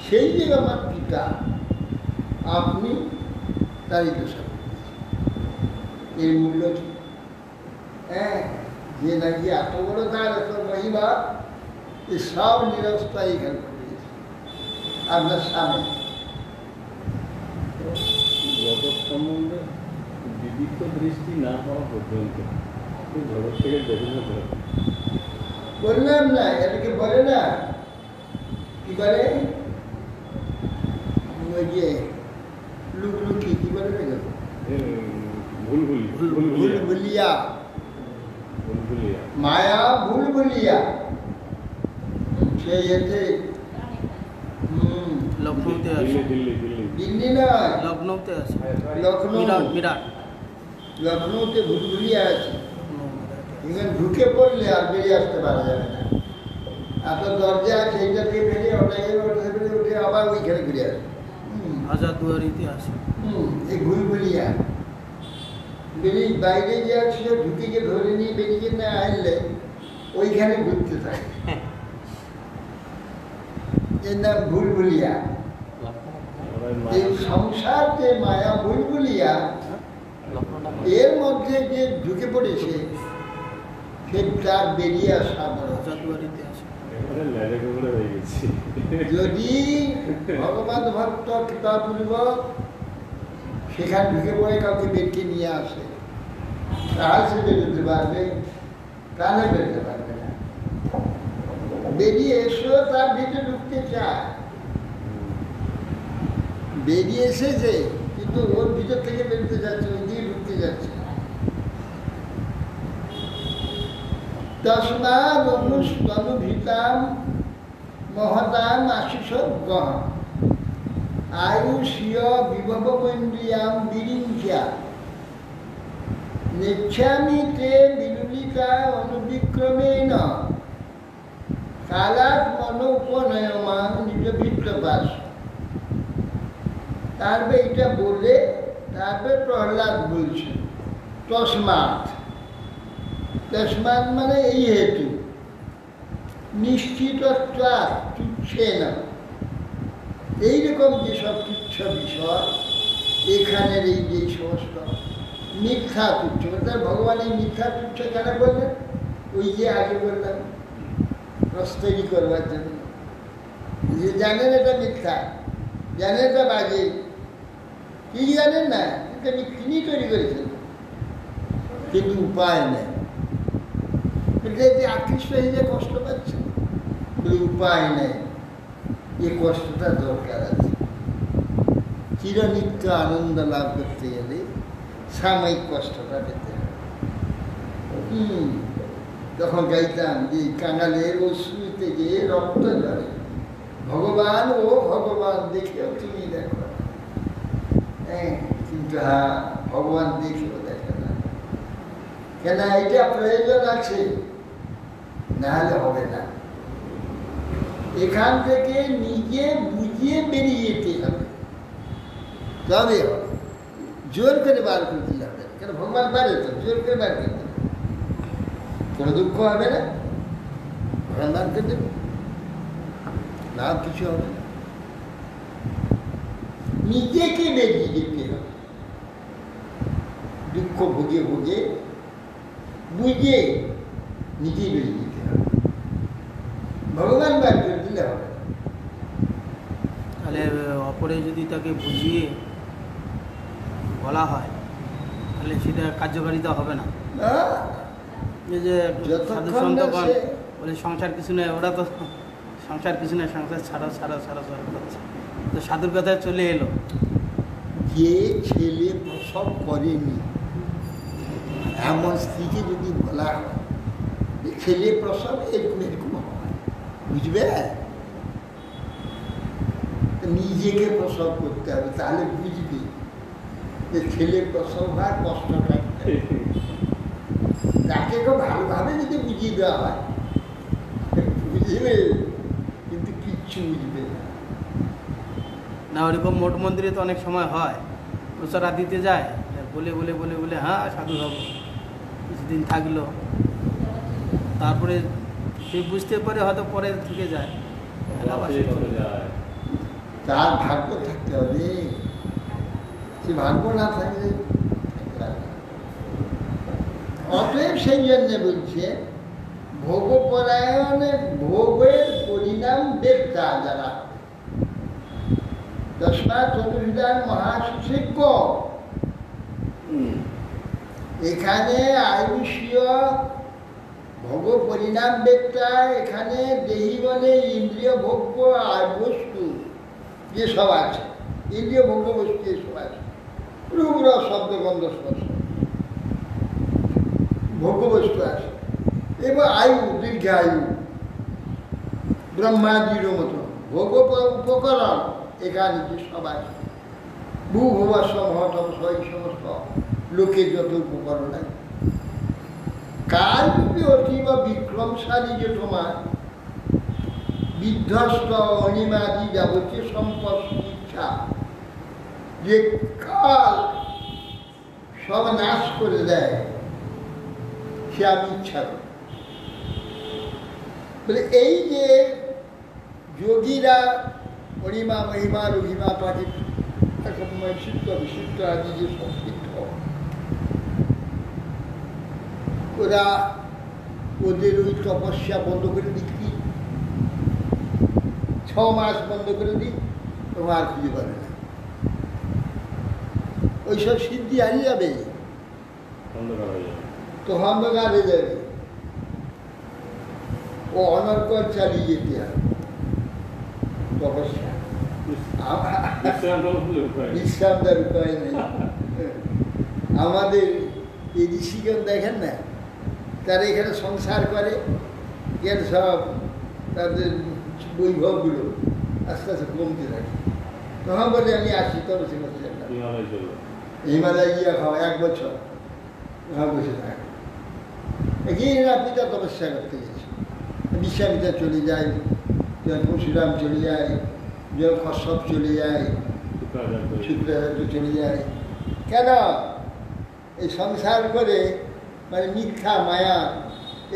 সেই যে আমার পিতা আপনি তারই দোষা এর মূল্য কি? হ্যাঁ, যে নাকি এত বড় তার এত মহিমা, এ সব নিরস্তা এখানে করেছে আপনার সামনে। জগৎ সম্বন্ধে বিবিধ দৃষ্টি না হওয়া পর্যন্ত জগৎ থেকে বেরিয়ে যেতে হবে। বললাম না, এটাকে বলে না কি বলে, ওই যে লুকলুকি কি বলে ভুলভুলিয়া, মায়া ভুলভুলিয়া, সেই এতে লখনৌতে আছে, দিল্লি নয়, লখনৌতে আছে, লখনৌ, বিরাট লখনৌতে ভুলভুলিয়া আছে। এখানে ঢুকে পড়লে আর বেরিয়ে আসতে পারা যাবে না। আপনার দরজা সেইটা থেকে বেরিয়ে ওটা বেরিয়ে উঠে আবার ওইখানে ঘুরে আসবে। হাজারদুয়ারিতে আছে। এই ভুলভুলিয়া বেরিয়ে বাইরে যে ছিল ঢুকে গিয়ে ধরে নিয়ে বেরিয়ে না আনলে ওইখানে ঘুরতে থাকে, এর নাম ভুলভুলিয়া। এই সংসার যে মায়া ভুলভুলিয়া, এর মধ্যে যে ঢুকে পড়েছে সে তার বেরিয়ে আসা বড়। হাজারদুয়ারিতে আছে। যদি ভগবান ভক্ত কৃপাপূর্বক সেখানে ঢুকে পড়ে কাউকে বেরিয়ে নিয়ে আসে, তাহলে সে বেরোতে পারবে, তাহলে বেরোতে পারবে না। বেরিয়ে এসেও তার ভিতরে ঢুকতে চায়, বেরিয়ে এসেছে কিন্তু ওর ভিতর থেকে বেরোতে যাচ্ছে, ওই দিকে ঢুকতে যাচ্ছে। তস্মাদ অনুভিতাম মহতাম আশিষ গহ আয়ুষীয় বিভবৈন্দ্রিয়াম বিরিঞ্চা নেচ্ছামি তে বিলুলিকা অনুবিক্রমেণ কালাত মন উপনয়মান নিজ ভিত্তপাস। তারপরে এটা বলে তারপরে প্রহ্লাদ বলছে তস্মাৎ, তস্মাৎ মানে এই হেতু, নিশ্চিত তুচ্ছে না, এইরকম যেসব তুচ্ছ বিষয় এখানের এই যে সমস্ত মিথ্যা তুচ্ছ, তার ভগবান এই মিথ্যা তুচ্ছ কেন বললেন? ওই যে আগে বললাম প্রস্তরি করবার জন্য, যে জানেন এটা মিথ্যা, জানেন এটা বাজে, কি জানেন না, কিন্তু আমি তিনি তৈরি করেছেন, কিন্তু উপায় নেই। আকৃষ্ট হয়ে যে কষ্ট পাচ্ছে, উপায় নেই, এ কষ্টটা দরকার আছে। চিরনিত্য আনন্দ লাভ করতে গেলে সাময়িক কষ্টটা পেতে হবে। তখন গাইতাম যে কাঙালের অশ্রুতে যে রক্ত ঝরে, ভগবান ও ভগবান দেখেও তুমি দেখো, কিন্তু হ্যাঁ ভগবান দেখেও দেখে না, কেন এটা প্রয়োজন আছে, না হলে হবে না। এখান থেকে নিজে বুঝিয়ে বেরিয়ে যেতে হবে, তবে হবে। জোর করে বার করে দিলে হবে, কেন ভগবান পারে তো, জোর করে বার করে দেবে, কোনো দুঃখ হবে না, ভগবান বার করে দেবে, লাভ কিছু হবে না। নিজেকে বেরিয়ে যেতে হবে, দুঃখ ভুগে ভুগে বুঝে নিজেই বেরিয়ে যেতে হবে, ভগবান বার করে দিলে হবে। তাহলে অপরে যদি তাকে বুঝিয়ে বলা হয় তাহলে সেটা কার্যকারিতা হবে না। না, এই যে যতক্ষণ সাধু না সন্তগণ সে- বলে সংসার কিছু নয়, ওরা তো সংসার কিছু নয়, সংসার ছাড়া ছাড়া ছাড়া ছাড়া করছে। তো সাধুর কথায় চলে এলো। যে ছেলে প্রসব করেনি এমন স্ত্রীকে যদি বলা হয় যে ছেলে প্রসব এরকম এরকম হয়, বুঝবে? নিজেকে প্রসব করতে হবে, তাহলে বুঝবে যে ছেলে প্রসব হওয়ার কষ্টটা কি। তাকে খুব ভালোভাবে যদি বুঝিয়ে দেওয়া হয় বুঝবে, কিন্তু কিচ্ছু বুঝবে না। না ওরকম মোট মন্দিরে তো অনেক সময় হয়, প্রচারা দিতে যায়, বলে বলে বলে বলে হ্যাঁ সাধু হব, কিছুদিন থাকলো, তারপরে সে বুঝতে পারে হয়তো পরে থেকে যায়। আবার সে চলে যায়। তার ভাগ্য থাকতে হবে, সে ভাগ্য না থাকলে অতএব সেই জন্য বলছে ভোগপরায়ণে ভোগের পরিণাম বেত্তা যারা দশমা চতুর্বিধান মহাশিষ্য, এখানে আয়ুষীয় ভোগ পরিণাম বেত্তা, এখানে দেহি বলে ইন্দ্রিয় ভোগ্য আর বস্তু যেসব আছে, ইন্দ্রিয় ভোগ্য বস্তু এসব আছে, রূপ রস শব্দ গন্ধ স্পর্শ ভোগ্য বস্তু আছে, এবং আয়ু দীর্ঘায়ু ব্রহ্মাদির মতো ভোগ উপকরণ এখানে যেসব আছে, ভূভুবস্ব মহতপস এই সমস্ত লোকের যত উপকরণ আছে, কালরূপী অতীব বিক্রমশালী যে তোমার বিধ্বস্ত অনিমাদি যাবতীয় সম্পদ ইচ্ছা, যে কাল সব নাশ করে দেয়, সে আমি ইচ্ছা করি বলে। এই যে যোগীরা অনিমা মহিমা রহিমা পাখি সিদ্ধ বিশুদ্ধ আদি যে সংসিদ্ধ, ওরা ওদের ওই তপস্যা বন্ধ করে দিচ্ছি, 6 মাস বন্ধ করে দিই, তোমার আর খুঁজে পাবে না, ওইসব সিদ্ধি হারিয়ে যাবে, তো অন্ধকার হয়ে যাবে, ও অনর্গল চালিয়ে যেতে হবে তপস্যা, বিশ্রাম দেওয়ার উপায় নেই। আমাদের এই ঋষিগণ দেখেন না, তারা এখানে সংসার করে, এর সব তাদের বৈভবগুলো আস্তে আস্তে কমতে থাকে, তখন বলে আমি আসি তপস্যা করতে চাই, হিমালয় গিয়া খাওয়া 1 বছর ওখানে বসে থাকে, গিয়ে পিতা তপস্যা করতে গেছে, বিশ্বামিতা চলে যায়, পরশুরাম চলে যায়, কশ্যপ চলে যায়, শুক্রাচার্য চলে যায়, কেন? এই সংসার করে মানে মিথ্যা মায়া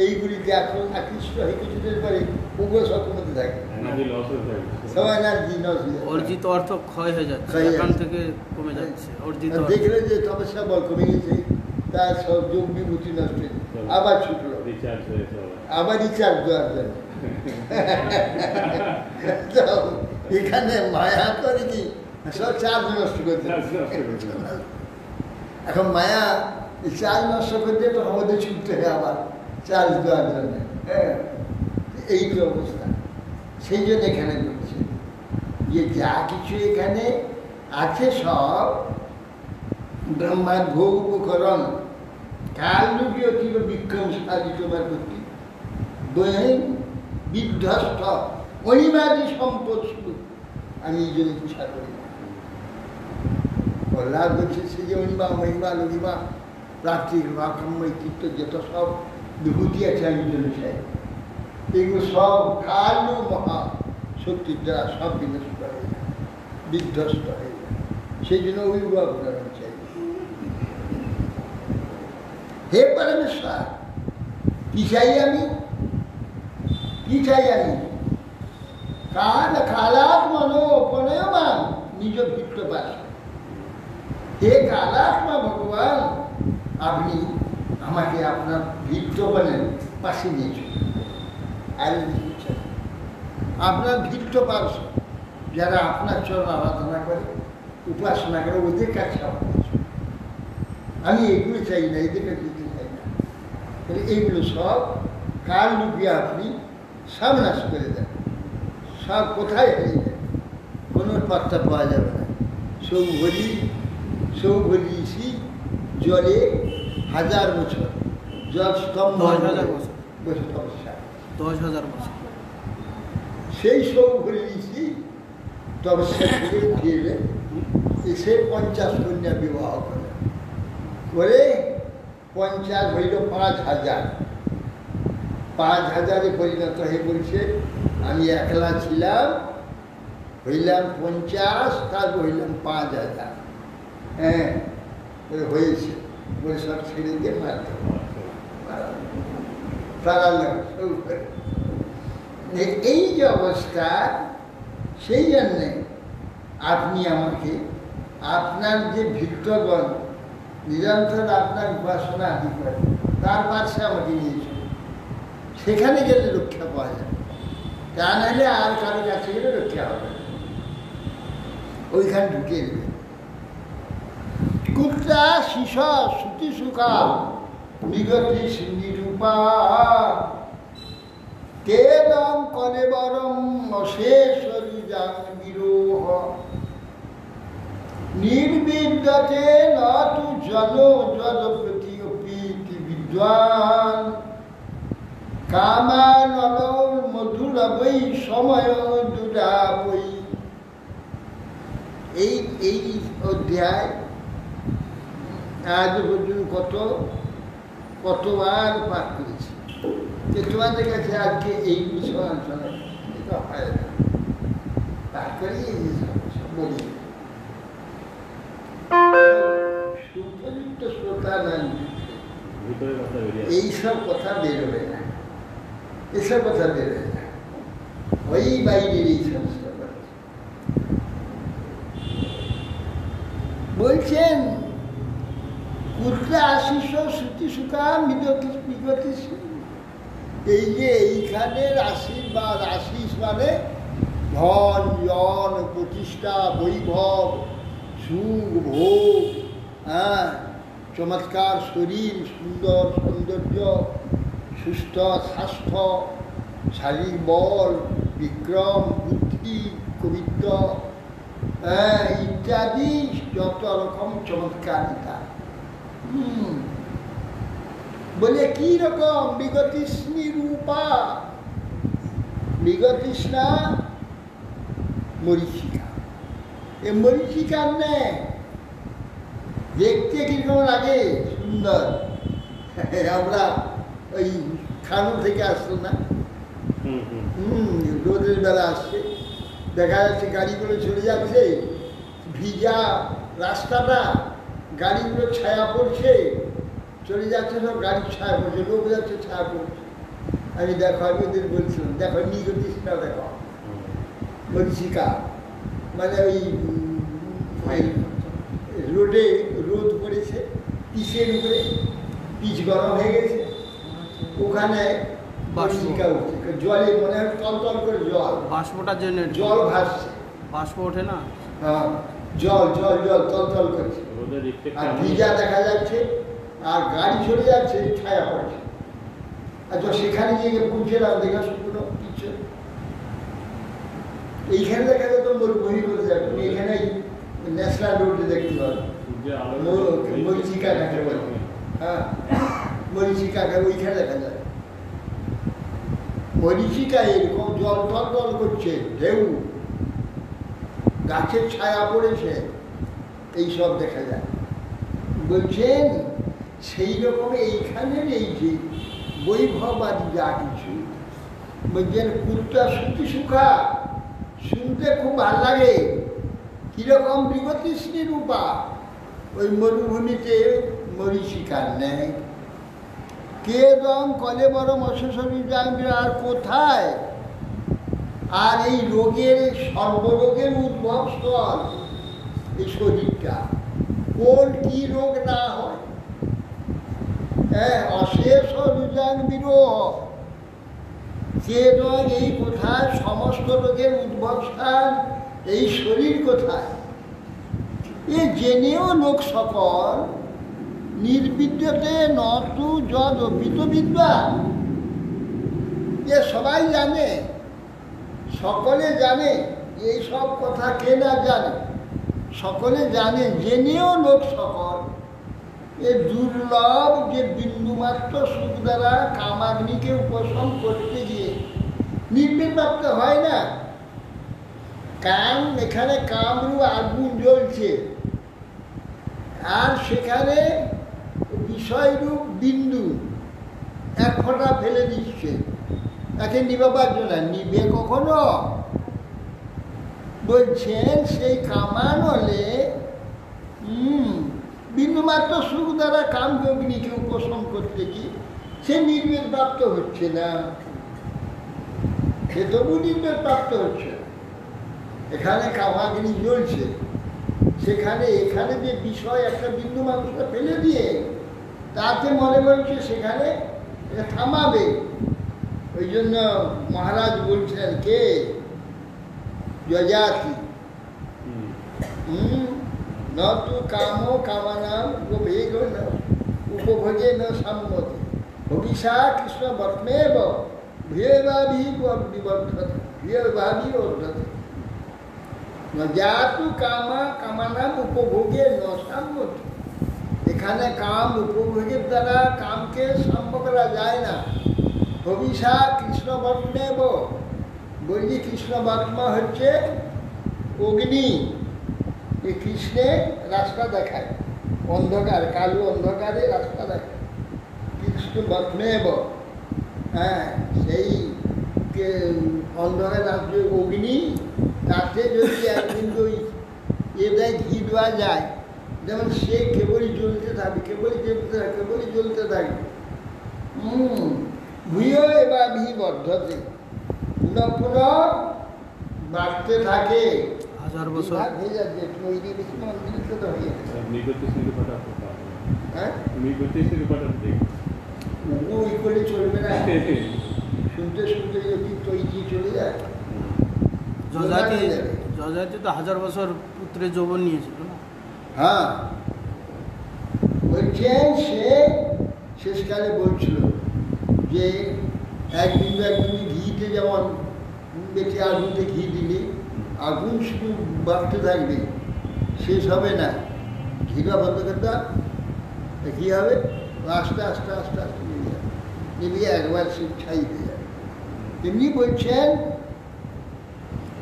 এইগুলিতে এখন আকৃষ্ট হয়ে কিছুদিন পরে ওগুলো সব কমতে থাকে, সব এনার্জি নষ্ট হয়ে যায়, অর্জিত অর্থ ক্ষয় হয়ে যাচ্ছে, এখান থেকে কমে যাচ্ছে অর্জিত। দেখলে যে তপস্যা বল কমে গেছে, তার সব যোগ বিভূতি নষ্ট হয়ে আবার ছুটলো, আবার রিচার্জ দেওয়ার জন্য। এখানে মায়া করে কি সব চার্জ নষ্ট করতে, এখন মায়া চার্জ নষ্ট করতে তো আমাদের ছুটতে হয় আবার চার্জ দেওয়ার জন্য, হ্যাঁ, এই যে অবস্থা। সেই জন্য এখানে বলছে যে যা কিছু এখানে আছে সব ব্রহ্মার ভোগ উপকরণ, কালরূপী অতীব বিক্রমশালী তোমার প্রতি বিধ্বস্ত অনিমাদি সম্পদ শুধু আমি এই জন্য ইচ্ছা করি। প্রহ্লাদ বলছে সে যে অনিমা মহিমা লঘিমা প্রাপ্তি রাখাম্ময় কীর্ত যত সব বিভূতি আছে আমি জন্য চাই, এগুলো সব কালো মহা শক্তির দ্বারা সব বিনষ্ট হয়ে যায়, বিধ্বস্ত হয়ে যায়, সেই জন্য অভিভাবক চাই। হে পরমেশ্বর, কি চাই আমি? কি চাই আমি? কালাত মনো অপনয়মান নিজ ভিত্ত পাশ। হে কালাত্মা ভগবান, আপনি আমাকে আপনার ভিত্ত বলেন পাশে নিয়েছেন, আর আপনার ভিত্ত পাশ যারা আপনার চরণ আরাধনা করে, উপাসনা করে, ওদের কাছে আমি এগুলো চাই না, এদেরকে দিতে চাই না। তাহলে এইগুলো সব কাল লুকিয়ে আপনি সব নাশ করে দেন, সব কোথায় হারিয়ে দেন, কোনো পাত্তা পাওয়া যাবে না। সৌ ভরিয়েছি জলে 1000 বছর, জল স্তম্ভ 10,000 বছর। বসে তপস্যা। 10,000 বছর। সেই সৌ ভরিয়েছি তপস্যা থেকে ফিরে এসে 50 কন্যা বিবাহ করে 50 হইল 5,000। 5,000-এ পরিণত হয়ে বলছে আমি একলা ছিলাম, হইলাম 50, তারপর হইলাম 5,000। হ্যাঁ হয়েছে বলে সব ছেড়ে দিয়ে মারতে এই যে অবস্থা, সেই জন্যে আপনি আমাকে আপনার যে ভিক্তগণ নিরন্তর আপনার উপাসনা আদি করে তার পাশে আমাকে নিয়েছে, সেখানে গেলে রক্ষা পাওয়া যাবে। তা নাহলে আর কারো কাছে গেলে রক্ষা হবে না, ওইখানে ঢুকে দেবে। কুত্রা শিশ শ্রুতি সুখা বিগতি নিরূপা কেদং কলেবরম অশেষরিজাং বিরোহ নির্বিদ্যতে ন তু জন যদ প্রতি অপীতি বিদ্বান কামানল মধুর বৈ সময় দুরা বৈ। এই অধ্যায় আজ পর্যন্ত কতবার পাঠ করেছি, যে তোমাদের কাছে আজকে এই বিষয় আলোচনা এটা হয় না, পাঠ করি বলি সুপযুক্ত শ্রোতা নাই, এইসব কথা বেরোবে না, এসব কথা বেরোবে না, ওই বাইরের এই সমস্ত কথা বলছেন। কুত্রা আশিস শ্রুতি সুখা বিগতি, এই যে এইখানের আশীর্বাদ, আশিস মানে ধন জন প্রতিষ্ঠা বৈভব সুখ ভোগ, হ্যাঁ চমৎকার শরীর, সুন্দর সৌন্দর্য, সুস্থ স্বাস্থ্য, শারীরিক বল, বিক্রম, বুদ্ধি, কবিত্ব, হ্যাঁ ইত্যাদি যত রকম চমৎকারিতা। বলে কি রকম? বিগতিষ্ণী রূপা, বিগতিষ্ণা মরীচিকা। এ মরীচিকার নেই, দেখতে কিরকম লাগে, সুন্দর। আমরা ওই খানু থেকে আসতো না, রোদের বেলা আসছে, দেখা যাচ্ছে গাড়িগুলো চলে যাচ্ছে, ভিজা রাস্তাটা, গাড়িগুলো ছায়া পড়ছে, চলে যাচ্ছে, সব গাড়ির ছায়া পড়ছে, লোক যাচ্ছে ছায়া পড়ছে। আমি দেখো, আমি ওদের বলছিলাম দেখো নিগতিষ্টা, দেখো মরীচিকা মানে ওই রোডে রোদ পড়েছে, পিচের উপরে পিচ গরম হয়ে গেছে, ওখানে মরীচিকা উঠছে, জলে মনে হয় তল করে জল, বাষ্পটার জন্য জল ভাসছে, বাষ্প ওঠে না, হ্যাঁ জল জল জল তল করছে, আর ভিজা দেখা যাচ্ছে, আর গাড়ি চলে যাচ্ছে, ছায়া পড়ছে। আচ্ছা সেখানে গিয়ে পৌঁছেলাম, দেখা শুকনো কিছু, এইখানে দেখা যেত মরুভূমি করতে যাবে, তুমি এখানেই ন্যাশনাল রোডে দেখতে পারো মরীচিকা কাকে বলে, হ্যাঁ মরীচিকাকে ওইখানে দেখা যায়। মরীচিকা এরকম জল টল করছে, ঢেউ, গাছের ছায়া পড়েছে, এইসব দেখা যায়। বলছেন সেই রকম এইখানের এই যে বৈভবাদী যা কিছু, বলছেন কুত্তা শ্রুতি সুখা, শুনতে খুব ভালো লাগে, কিরকম বিগতিষ্ণী রূপা, ওই মরুভূমিতে মরীচিকার নেয়, কে দম কলে বড় মশাশরী জানবে, আর কোথায়, আর এই রোগের, সর্বরোগের উদ্ভব স্থল এই শরীরটা, কোন কি রোগ না হয়, হ্যাঁ অশেষ রুজান বিরোহ, যে রোগ এই কোথায়, সমস্ত রোগের উদ্ভব স্থান এই শরীর কোথায়, এ জেনেও লোক সকল নির্বিদ্যতে নতু যদ অপিত বিদ্যা, এ সবাই জানে, সকলে জানে। এই সব কথা কে না জানে, সকলে জানে, জেনেও লোক সকল এ দুর্লভ যে বিন্দুমাত্র সুখ দ্বারা কামাগ্নিকে উপশম করতে গিয়ে নির্বিদ প্রাপ্ত হয় না। কাম, এখানে কামরূপ আগুন জ্বলছে, আর সেখানে বিষয়রূপ বিন্দু এক ফোঁটা ফেলে দিচ্ছে, তাকে নিবাবার জন্য। নিবে কখনো? বলছেন সেই কামান হলে বিন্দুমাত্র সুখ দ্বারা কামগ্নিকে উপশম করতে গিয়ে সে নির্বেদ প্রাপ্ত হচ্ছে না, সে তবু নির্বেদ প্রাপ্ত হচ্ছে। এখানে কামাগ্নি জ্বলছে, সেখানে এখানে যে বিষয় একটা বিন্দু মানুষটা ফেলে দিয়ে তাতে মনে করছে সেখানে থামাবে। ওই জন্য মহারাজ বলছেন, কে? যজাতি ন তু কাম কামানাম উপভোগে ন সম্মতি ভবিষ্যা কৃষ্ণ বর্তমেব ভূয়ভাবি বর্ধতে যাতু কামা কামানাম উপভোগে ন সম্মতি। এখানে কাম উপভোগের দ্বারা কামকে সাম্য করা যায় না। ভবিষ্যা কৃষ্ণ বর্তমেব, বলছি কৃষ্ণ বর্তমা হচ্ছে অগ্নি। এই কৃষ্ণে রাস্তা দেখায়, অন্ধকার, কালো অন্ধকারে রাস্তা দেখায়। কৃষ্ণ বর্তমেব, হ্যাঁ, সেই অন্ধকার রাজ্য অগ্নি, তাতে যদি একদিন ওই দেয় ঘি দেওয়া যায়, যেমন সে কেবলই জ্বলতে থাকবে, কেবলই জ্বলতে থাকবে, কেবলই জ্বলতে থাকবে। ভূয় এবার ভি বদ্ধতে, পুনঃ পুনঃ বাড়তে থাকে। 1000 বছর হয়ে যাচ্ছে, তৈরি বেশি মন্দির তো হয়ে যাচ্ছে। হ্যাঁ, ওই করে চলবে না, শুনতে শুনতে যদি তৈরি চলে যায়। যজাতি তো 1000 বছর পুত্রের যৌবন নিয়েছিল না? হ্যাঁ, বলছেন সে শেষকালে বলছিল যে একদিন ঘিতে যেমন বেঁচে আগুনতে ঘি দিলে আগুন শুধু বাড়তে থাকবে, শেষ হবে না। ঘিটা বন্ধ করতে কী হবে? আস্তে আস্তে আস্তে আস্তে নিয়ে যাবে, নিয়ে একবার সে ছাই হয়ে যাবে। তেমনি বলছেন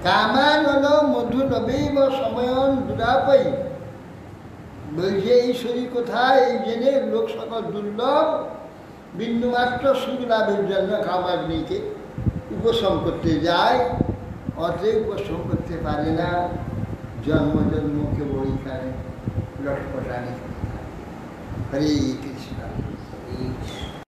কামান হল মধু নবীব সময়ন দুরাপয়ী। বলছে এই শরীর কোথায়? এই জেনে লোক সকল দুর্লভ বিন্দুমাত্র সুখ লাভের জন্য কামাগ্নিকে উপশম করতে যায়, অতএব উপশম করতে পারে না। জন্ম জন্মকে বই কানে লটপটানি। হরে কৃষ্ণ।